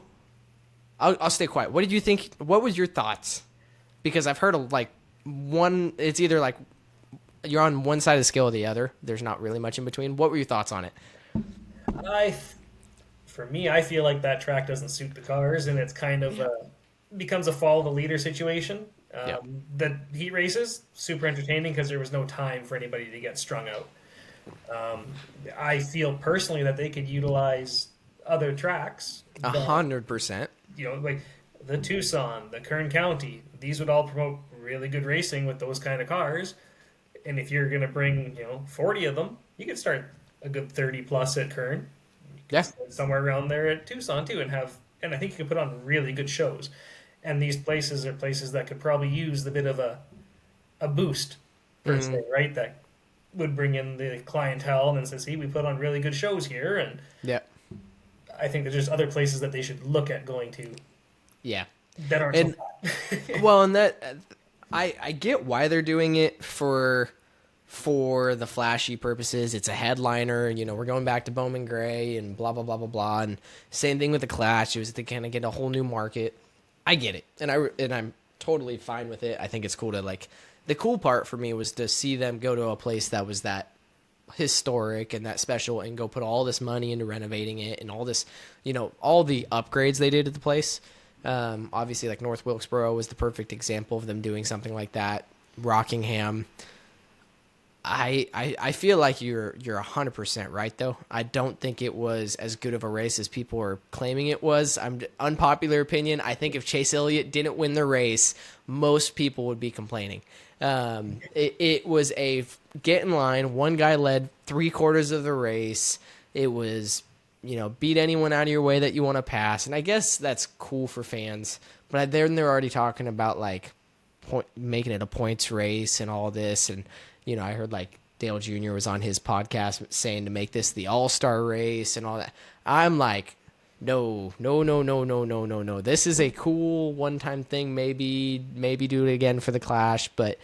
I'll stay quiet. What did you think? What was your thoughts? Because I've heard of like one. It's either like you're on one side of the scale or the other. There's not really much in between. What were your thoughts on it? I, for me, I feel like that track doesn't suit the cars, and it's kind of becomes a follow the leader situation. Yeah. The heat races super entertaining because there was no time for anybody to get strung out. Um, I feel personally that they could utilize other tracks that 100%. like the Tucson, the Kern County. These would all promote really good racing with those kind of cars. And if you're going to bring 40 of them, you could start a good 30 plus at Kern, Yeah. somewhere around there at Tucson too, and I think you could put on really good shows. And these places are places that could probably use the bit of a boost per se, right? That would bring in the clientele and then say, "See, we put on really good shows here." And Yeah. I think there's just other places that they should look at going to Yeah. that aren't And so hot. well, and that I get why they're doing it for the flashy purposes. It's a headliner. We're going back to Bowman Gray and blah blah blah blah blah. And same thing with the Clash. It was to kind of get a whole new market. I get it, and I'm totally fine with it. I think it's cool to like. The cool part for me was to see them go to a place that was that historic and that special and go put all this money into renovating it and all this, all the upgrades they did at the place. Obviously, like North Wilkesboro was the perfect example of them doing something like that. Rockingham. I feel like you're 100% right though. I don't think it was as good of a race as people are claiming it was. Unpopular opinion. I think if Chase Elliott didn't win the race, most people would be complaining. It was a get in line. One guy led 3/4 of the race. It was, beat anyone out of your way that you want to pass. And I guess that's cool for fans. But then they're already talking about like making it a points race and all this. And, I heard like Dale Jr. was on his podcast saying to make this the all-star race and all that. I'm like, no. This is a cool one-time thing. Maybe do it again for the Clash, but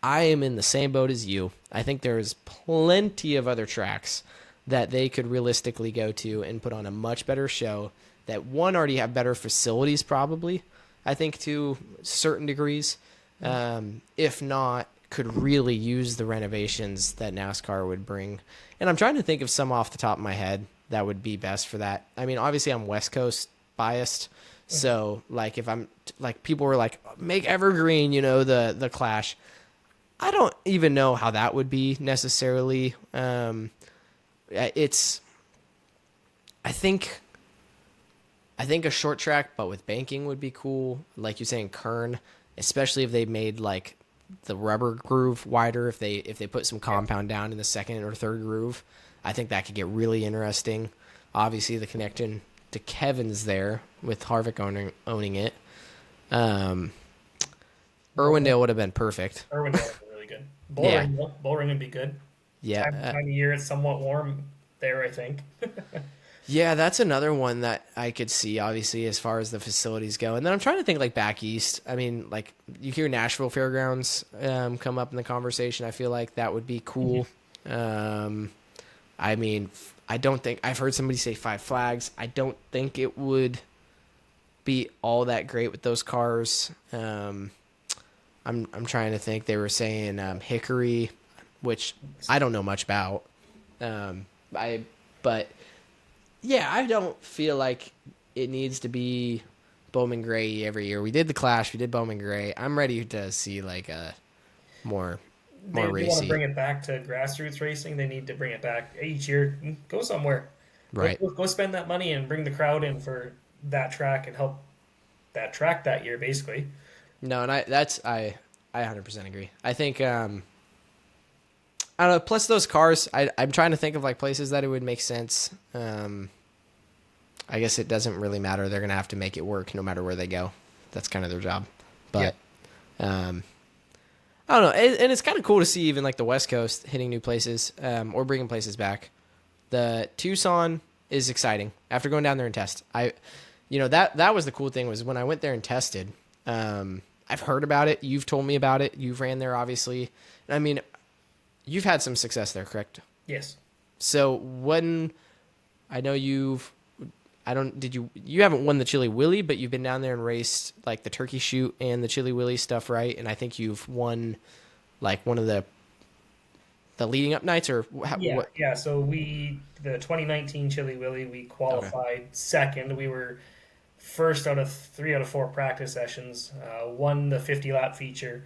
I am in the same boat as you. I think there's plenty of other tracks that they could realistically go to and put on a much better show that one already have better facilities probably, I think to certain degrees. If not, could really use the renovations that NASCAR would bring. And I'm trying to think of some off the top of my head that would be best for that. I mean, obviously I'm West Coast biased. So like if I'm like people were like make Evergreen, the Clash. I don't even know how that would be necessarily. It's I think a short track but with banking would be cool. Like you're saying Kern, especially if they made like the rubber groove wider, if they put some compound down in the second or third groove, I think that could get really interesting. Obviously, the connection to Kevin's there with Harvick owning it. Irwindale would have been perfect. Irwindale would be really good. Yeah. Bullring would be good. Yeah, Time of year, it's somewhat warm there, I think. yeah, that's another one that I could see, obviously, as far as the facilities go. And then I'm trying to think, like, back east. I mean, like, you hear Nashville Fairgrounds come up in the conversation. I feel like that would be cool. I mean, I don't think... I've heard somebody say Five Flags. I don't think it would be all that great with those cars. I'm trying to think. They were saying Hickory, which I don't know much about. But... Yeah, I don't feel like it needs to be Bowman Gray every year. We did the Clash, we did Bowman Gray. I'm ready to see like a more They want to racy. bring it back to grassroots racing. They need to bring it back each year. Go somewhere. Right. Go spend that money and bring the crowd in for that track and help that track that year, basically. No, and I 100% agree. I think I don't know. Plus those cars, I'm trying to think of like places that it would make sense. I guess it doesn't really matter. They're gonna have to make it work no matter where they go. That's kind of their job. But I don't know. And it's kind of cool to see even like the West Coast hitting new places or bringing places back. The Tucson is exciting. After going down there and test, that was the cool thing was when I went there and tested. I've heard about it. You've told me about it. You've ran there, obviously. I mean, you've had some success there, correct? Yes. So when I know you haven't won the Chili Willy, but you've been down there and raced like the turkey shoot and the Chili Willy stuff, right? And I think you've won like one of the leading up nights or Yeah, what? yeah. So the 2019 Chili Willy, we Okay. qualified second. We were first out of 3 out of 4 practice sessions. Won the 50 lap feature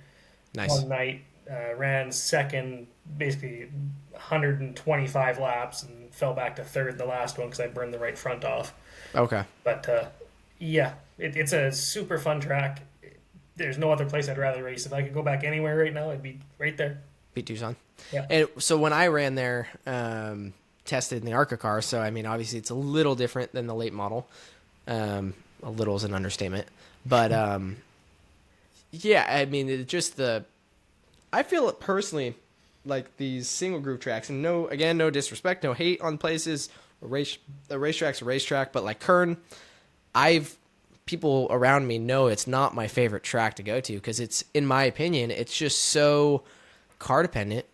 Nice. one night. Ran second, basically 125 laps, and fell back to third the last one because I burned the right front off. Okay. But yeah, it's a super fun track. There's no other place I'd rather race. If I could go back anywhere right now, I'd be right there. Beat Tucson. Yeah. And so when I ran there, tested in the ARCA car, so I mean, obviously it's a little different than the late model. A little is an understatement, but yeah, I mean, it just I feel it personally like these single groove tracks, and no disrespect, no hate on places. The racetrack's a racetrack, but like Kern, people around me know it's not my favorite track to go to because it's, in my opinion, it's just so car dependent.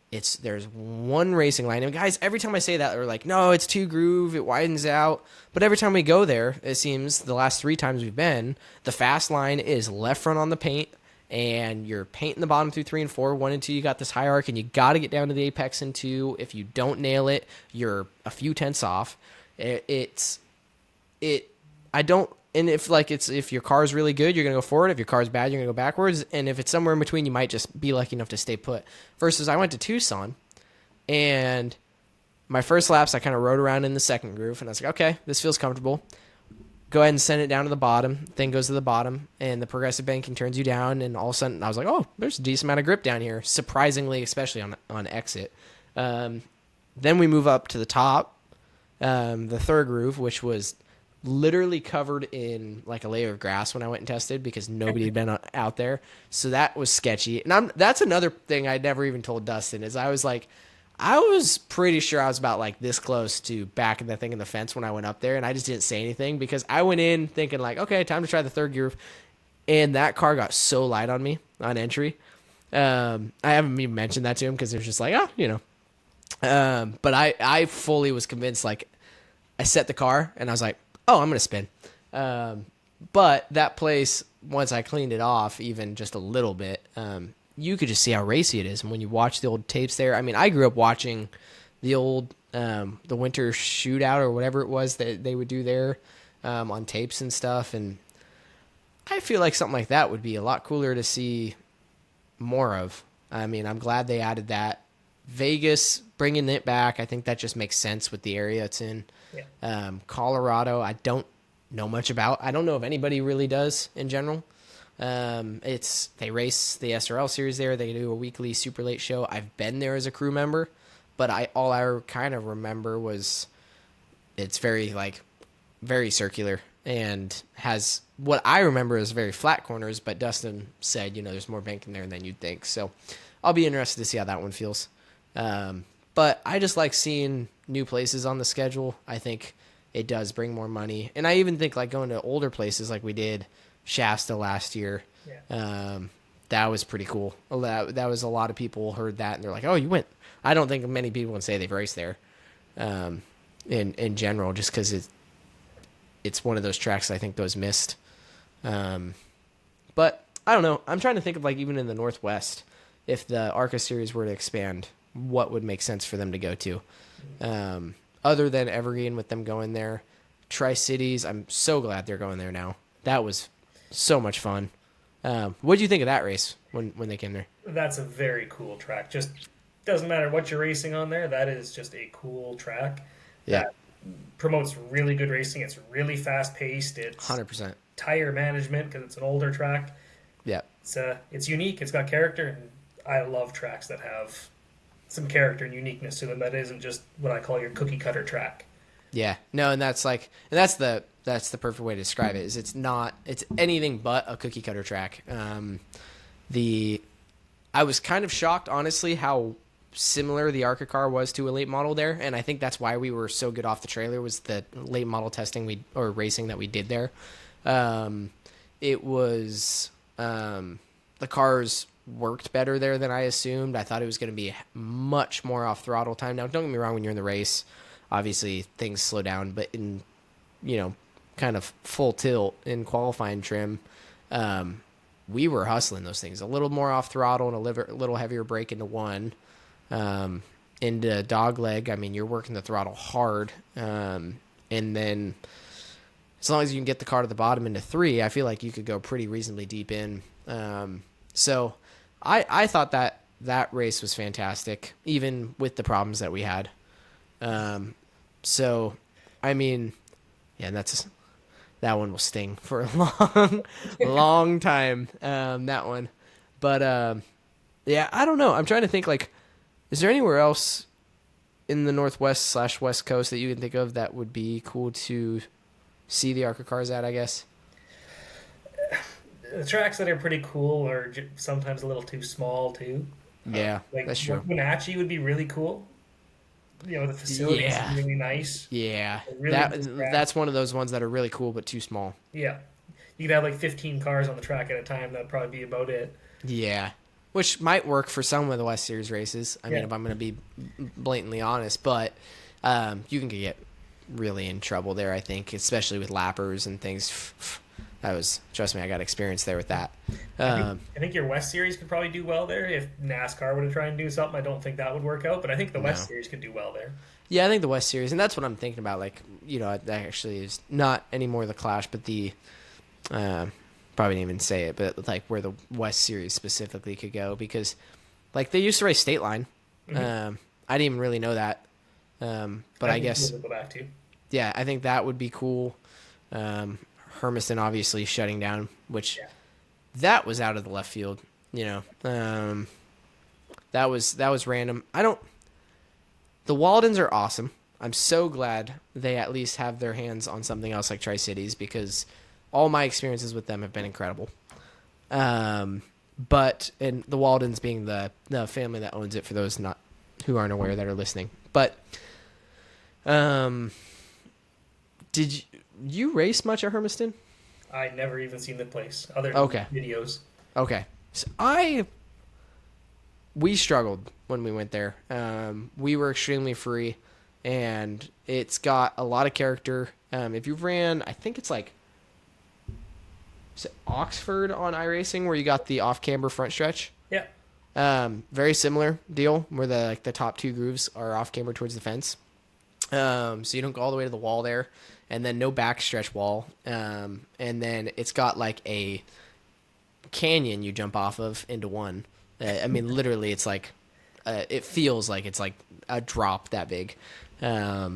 There's one racing line, and guys, every time I say that, they're like, "No, it's two groove, it widens out." But every time we go there, it seems the last 3 times we've been, the fast line is left front on the paint, and you're painting the bottom through 3 and 4, 1 and 2. You got this high arc, and you got to get down to the apex in 2. If you don't nail it, you're a few tenths off. I don't. And if your car's really good, you're gonna go forward. If your car's bad, you're gonna go backwards. And if it's somewhere in between, you might just be lucky enough to stay put. Versus, I went to Tucson, and my first laps, I kind of rode around in the second groove, and I was like, okay, this feels comfortable. Go ahead and send it down to the bottom. Thing goes to the bottom, and the progressive banking turns you down. And all of a sudden, I was like, oh, there's a decent amount of grip down here. Surprisingly, especially on exit. Then we move up to the top, the third groove, which was literally covered in like a layer of grass when I went and tested because nobody had been out there. So that was sketchy. And that's another thing I never even told Dustin is I was pretty sure I was about like this close to backing the thing in the fence when I went up there, and I just didn't say anything because I went in thinking like, okay, time to try the third groove. And that car got so light on me on entry. I haven't even mentioned that to him because it was just like, but I fully was convinced, like I set the car and I was like, oh, I'm going to spin. But that place, once I cleaned it off even just a little bit, you could just see how racy it is. And when you watch the old tapes there, I mean, I grew up watching the old, the winter shootout or whatever it was that they would do there on tapes and stuff. And I feel like something like that would be a lot cooler to see more of. I mean, I'm glad they added that. Vegas, bringing it back, I think that just makes sense with the area it's in. Yeah. Colorado, I don't know much about. I don't know if anybody really does in general. They race the SRL series there. They do a weekly super late show. I've been there as a crew member, but all I kind of remember was it's very circular and has what I remember is very flat corners. But Dustin said, there's more banking there than you'd think. So I'll be interested to see how that one feels. But I just like seeing new places on the schedule. I think it does bring more money. And I even think like going to older places like we did Shasta last year. Yeah. That was pretty cool. That was a lot of people heard that and they're like, oh, you went. I don't think many people can say they've raced there in general just because it's one of those tracks I think goes missed. But I don't know. I'm trying to think of like even in the Northwest, if the ARCA series were to expand, what would make sense for them to go to? Other than Evergreen with them going there. Tri-Cities, I'm so glad they're going there now. That was so much fun. What did you think of that race when they came there? That's a very cool track. Just doesn't matter what you're racing on there. That is just a cool track. Yeah. That promotes really good racing. It's really fast paced. It's 100%. tire management because it's an older track. Yeah. It's unique. It's got character, and I love tracks that have some character and uniqueness to them. That isn't just what I call your cookie cutter track. Yeah. No, and that's the perfect way to describe it. Is it's anything but a cookie cutter track. I was kind of shocked, honestly, how similar the ARCA car was to a late model there, and I think that's why we were so good off the trailer was the late model testing or racing that we did there. It was the cars worked better there than I assumed. I thought it was going to be much more off throttle time. Now, don't get me wrong, when you're in the race, obviously things slow down, but in, kind of full tilt in qualifying trim, we were hustling those things a little more off throttle and a little heavier brake into one. Into dog leg, I mean, you're working the throttle hard. And then as long as you can get the car to the bottom into 3, I feel like you could go pretty reasonably deep in. So I thought that race was fantastic, even with the problems that we had. So, I mean, yeah, that one will sting for a long time, that one. But, yeah, I don't know. I'm trying to think, like, is there anywhere else in the Northwest/West Coast that you can think of that would be cool to see the ARCA cars at, I guess? The tracks that are pretty cool are sometimes a little too small too. Yeah, Like that's true. Wenatchee would be really cool. The facilities Yeah. are really nice. Yeah, Really good track. that's one of those ones that are really cool but too small. Yeah, you could have like 15 cars on the track at a time. That'd probably be about it. Yeah, which might work for some of the West Series races. I mean, Yeah. if I'm going to be blatantly honest, but you can get really in trouble there, I think, especially with lappers and things. Trust me, I got experience there with that. I think your West Series could probably do well there. If NASCAR were to try and do something, I don't think that would work out, but I think the West Series could do well there. Yeah, I think the West Series, and that's what I'm thinking about. Like, that actually is not anymore the Clash, but the probably didn't even say it, but like where the West Series specifically could go, because like they used to race State Line. Mm-hmm. I didn't even really know that, but I guess we'll go back to. Yeah, I think that would be cool. Hermiston obviously shutting down, which that was out of the left field. That was random. The Waldens are awesome. I'm so glad they at least have their hands on something else like Tri-Cities, because all my experiences with them have been incredible. And the Waldens being the family that owns it, for those who aren't aware that are listening. But did you race much at Hermiston? I never even seen the place other than videos. Okay. So we struggled when we went there. We were extremely free, and it's got a lot of character. If you ran, I think it's like, is it Oxford on iRacing, where you got the off-camber front stretch? Yeah. Very similar deal, where the top 2 grooves are off-camber towards the fence. So you don't go all the way to the wall there, and then no backstretch wall. And then it's got like a canyon you jump off of into one. I mean, literally, it's like, it feels like it's like a drop that big. At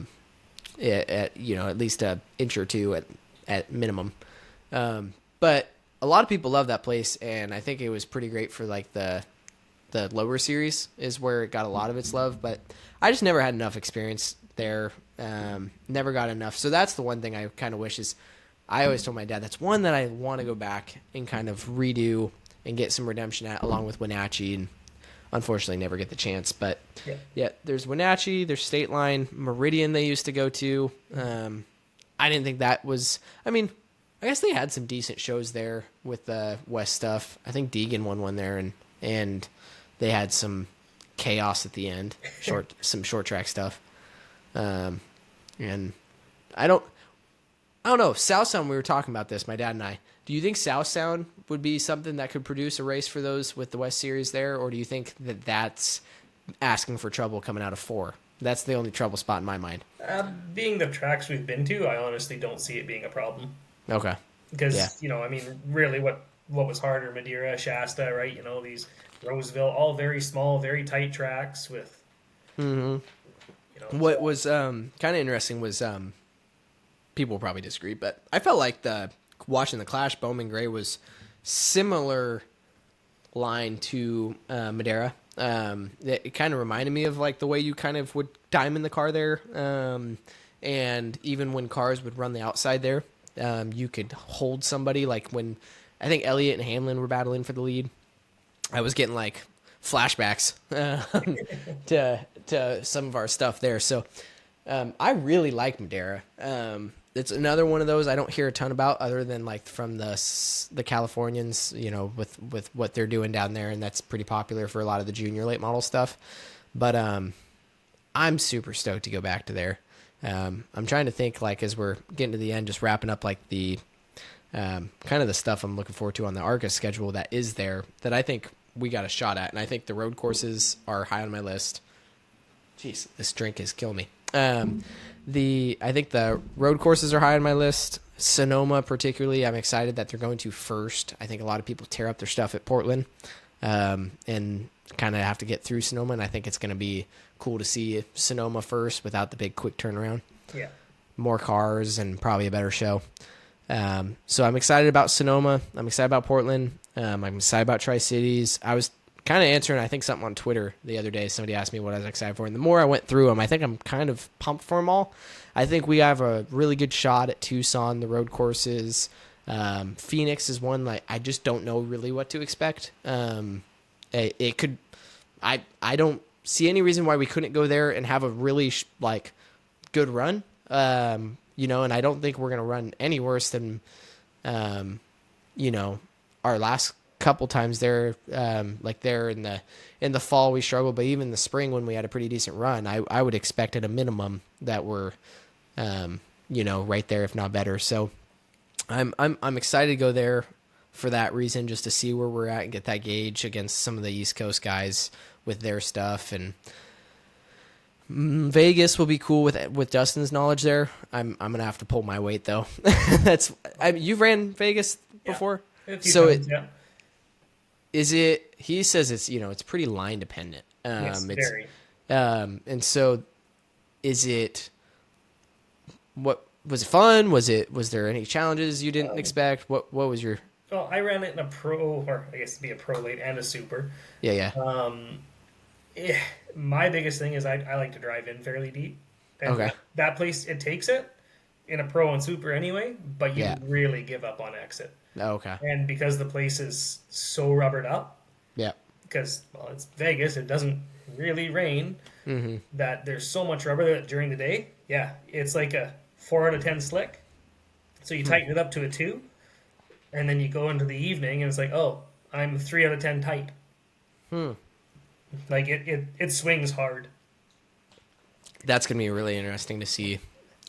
least an inch or two at minimum. But a lot of people love that place, and I think it was pretty great for like the lower series is where it got a lot of its love. But I just never had enough experience there. Never got enough. So that's the one thing I kind of wish is, I always told my dad that's one that I want to go back and kind of redo and get some redemption at, along with Wenatchee, and unfortunately never get the chance. But yeah, there's Wenatchee, there's State Line, Meridian they used to go to. I didn't think that was, I mean, I guess they had some decent shows there with the West stuff. I think Deegan won one there, and they had some chaos at the end, some short track stuff. And I don't know. South Sound, we were talking about this, my dad and I. Do you think South Sound would be something that could produce a race for those with the West Series there, or do you think that that's asking for trouble coming out of 4? That's the only trouble spot in my mind. Being the tracks we've been to, I honestly don't see it being a problem. Okay. Because, I mean, really what was harder, Madeira, Shasta, right? These Roseville, all very small, very tight tracks with... What was kind of interesting was, people will probably disagree, but I felt like watching the Clash, Bowman Gray was similar line to Madeira. It kind of reminded me of like the way you kind of would diamond the car there, and even when cars would run the outside there, you could hold somebody. Like when I think Elliott and Hamlin were battling for the lead, I was getting like flashbacks to some of our stuff there. So I really like Madeira. it's another one of those I don't hear a ton about, other than like from the Californians, with what they're doing down there, and that's pretty popular for a lot of the junior late model stuff. But I'm super stoked to go back to there. I'm trying to think, like, as we're getting to the end, just wrapping up like the kind of the stuff I'm looking forward to on the ARCA schedule that is there that I think we got a shot at, and I think the road courses are high on my list. Jeez, this drink is killing me. I think the road courses are high on my list. Sonoma, particularly, I'm excited that they're going to first. I think a lot of people tear up their stuff at Portland, and kind of have to get through Sonoma, and I think it's going to be cool to see Sonoma first without the big quick turnaround. Yeah. More cars and probably a better show. So I'm excited about Sonoma. I'm excited about Portland. I'm excited about Tri-Cities. I was kind of answering, I think, something on Twitter the other day. Somebody asked me what I was excited for, and the more I went through them, I think I'm kind of pumped for them all. I think we have a really good shot at Tucson, the road courses. Phoenix is one like I just don't know really what to expect. It could, I don't see any reason why we couldn't go there and have a really good run. And I don't think we're gonna run any worse than, our last couple times there. Like there in the fall we struggled, but even the spring when we had a pretty decent run, I would expect at a minimum that we're, right there if not better. So I'm excited to go there for that reason, just to see where we're at and get that gauge against some of the East Coast guys with their stuff. And Vegas will be cool with Dustin's knowledge there. I'm gonna have to pull my weight though. You've ran Vegas before, so times, yeah. Is it? He says it's pretty line dependent. Yes, very. And so is it? What was it fun? Was there any challenges you didn't expect? What was your? Well, I ran it in a pro, or I guess it'd be a pro late and a super. Yeah. My biggest thing is I like to drive in fairly deep. And Okay. That place, it takes it in a pro and super anyway, but you really give up on exit. Oh, okay. And because the place is so rubbered up, Yeah. because, well, it's Vegas, it doesn't really rain, that there's so much rubber that during the day, it's like a 4 out of 10 slick. So you tighten it up to a 2, and then you go into the evening, and it's like, oh, I'm 3 out of 10 tight. Like, it swings hard. That's going to be really interesting to see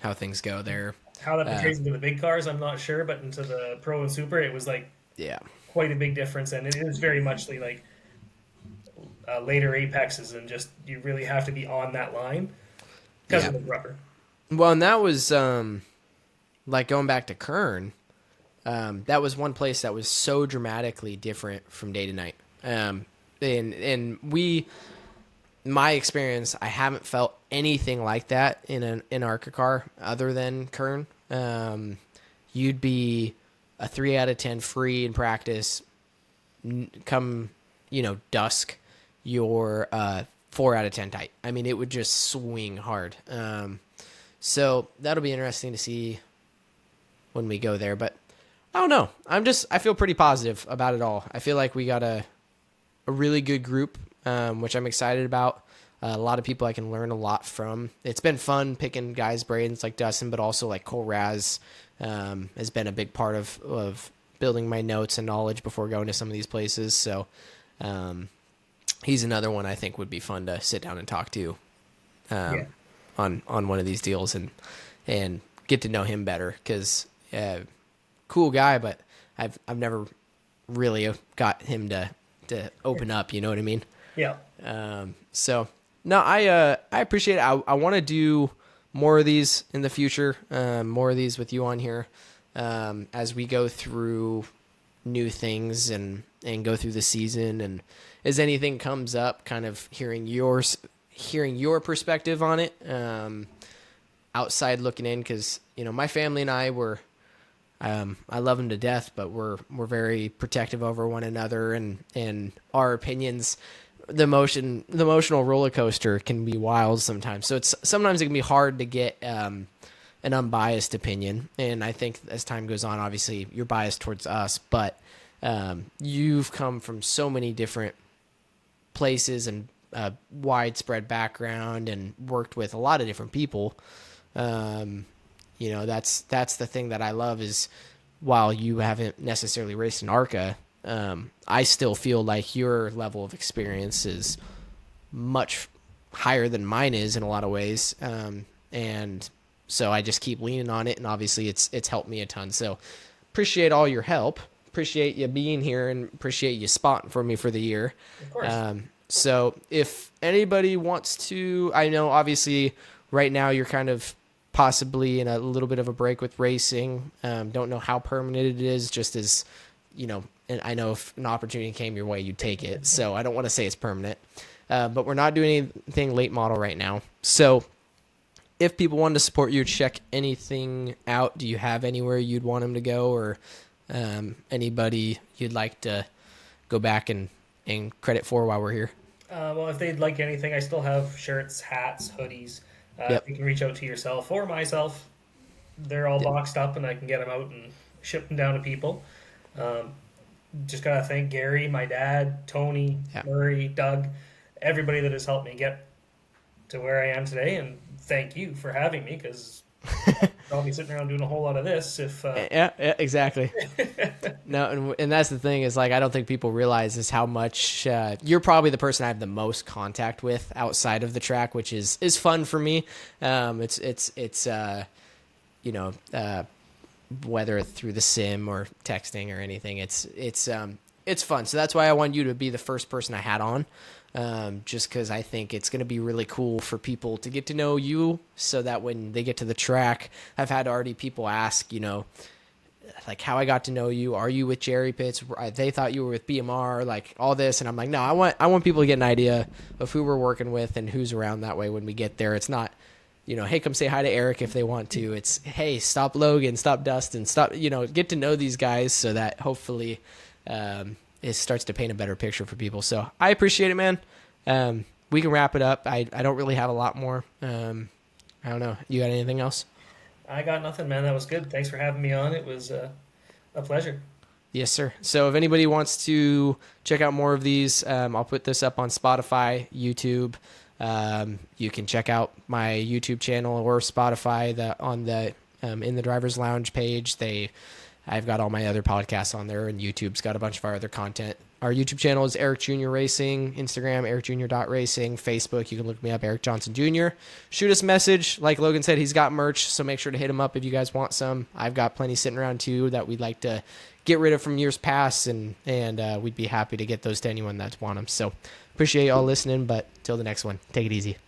how things go there. How that portrays into the big cars, I'm not sure, but into the Pro and Super, it was like quite a big difference, and it is very much like later apexes, and just you really have to be on that line because of the rubber. Well, and that was like going back to Kern. That was one place that was so dramatically different from day to night. And my experience, I haven't felt anything like that in an ARCA car other than Kern. You'd be a 3 out of 10 free in practice. Come, dusk, you're 4 out of 10 tight. I mean, it would just swing hard. So that'll be interesting to see when we go there. But I don't know. I feel pretty positive about it all. I feel like we got a really good group, which I'm excited about. A lot of people I can learn a lot from. It's been fun picking guys' brains like Dustin, but also like Cole Raz has been a big part of building my notes and knowledge before going to some of these places. So he's another one I think would be fun to sit down and talk to on one of these deals and get to know him better, because cool guy, but I've never really got him to open up, you know what I mean? Yeah. So no, I appreciate it. I want to do more of these in the future, more of these with you on here, as we go through new things and go through the season, and as anything comes up, kind of hearing your perspective on it, outside looking in, because my family and I were, I love them to death, but we're very protective over one another, and our opinions, the emotional roller coaster can be wild sometimes. So sometimes it can be hard to get an unbiased opinion. And I think as time goes on, obviously you're biased towards us, but you've come from so many different places and widespread background, and worked with a lot of different people. You know, that's the thing that I love is while you haven't necessarily raced an ARCA, I still feel like your level of experience is much higher than mine is in a lot of ways. And so I just keep leaning on it, and obviously it's helped me a ton. So appreciate all your help. Appreciate you being here, and appreciate you spotting for me for the year. Of course. So if anybody wants to, I know obviously right now you're kind of possibly in a little bit of a break with racing. Don't know how permanent it is, just as, you know, and I know if an opportunity came your way, you'd take it. So I don't want to say it's permanent, but we're not doing anything late model right now. So if people wanted to support you, check anything out, do you have anywhere you'd want them to go, or anybody you'd like to go back and credit for while we're here? Well, if they'd like anything, I still have shirts, hats, hoodies. Yep. You can reach out to yourself or myself. They're all boxed up, and I can get them out and ship them down to people. Just gotta thank Gary, my dad, Tony, Murray, Doug, everybody that has helped me get to where I am today, and thank you for having me, because I'll be sitting around doing a whole lot of this if Yeah, exactly. No, and that's the thing is, like, I don't think people realize is how much you're probably the person I have the most contact with outside of the track, which is fun for me. It's you know, whether through the sim or texting or anything, it's fun. So that's why I wanted you to be the first person I had on. Just because I think it's going to be really cool for people to get to know you, so that when they get to the track, I've had already people ask, you know, like how I got to know you. Are you with Jerry Pitts? They thought you were with BMR, like all this. And I'm like, no, I want people to get an idea of who we're working with and who's around. That way when we get there, it's not, you know, hey, come say hi to Eric if they want to. It's, hey, stop Logan, stop Dustin, stop, you know, get to know these guys, so that hopefully it starts to paint a better picture for people. So I appreciate it, man. We can wrap it up. I don't really have a lot more. I don't know. You got anything else? I got nothing, man. That was good. Thanks for having me on. It was a pleasure. Yes, sir. So if anybody wants to check out more of these, I'll put this up on Spotify, YouTube. You can check out my YouTube channel or Spotify on the In the Driver's Lounge page. I've got all my other podcasts on there, and YouTube's got a bunch of our other content. Our YouTube channel is Eric Jr. Racing, Instagram, ericjr.racing, Facebook, you can look me up, Eric Johnson Jr. Shoot us a message. Like Logan said, he's got merch, so make sure to hit him up if you guys want some. I've got plenty sitting around too that we'd like to get rid of from years past, and we'd be happy to get those to anyone that wants them. So appreciate y'all listening, but till the next one, take it easy.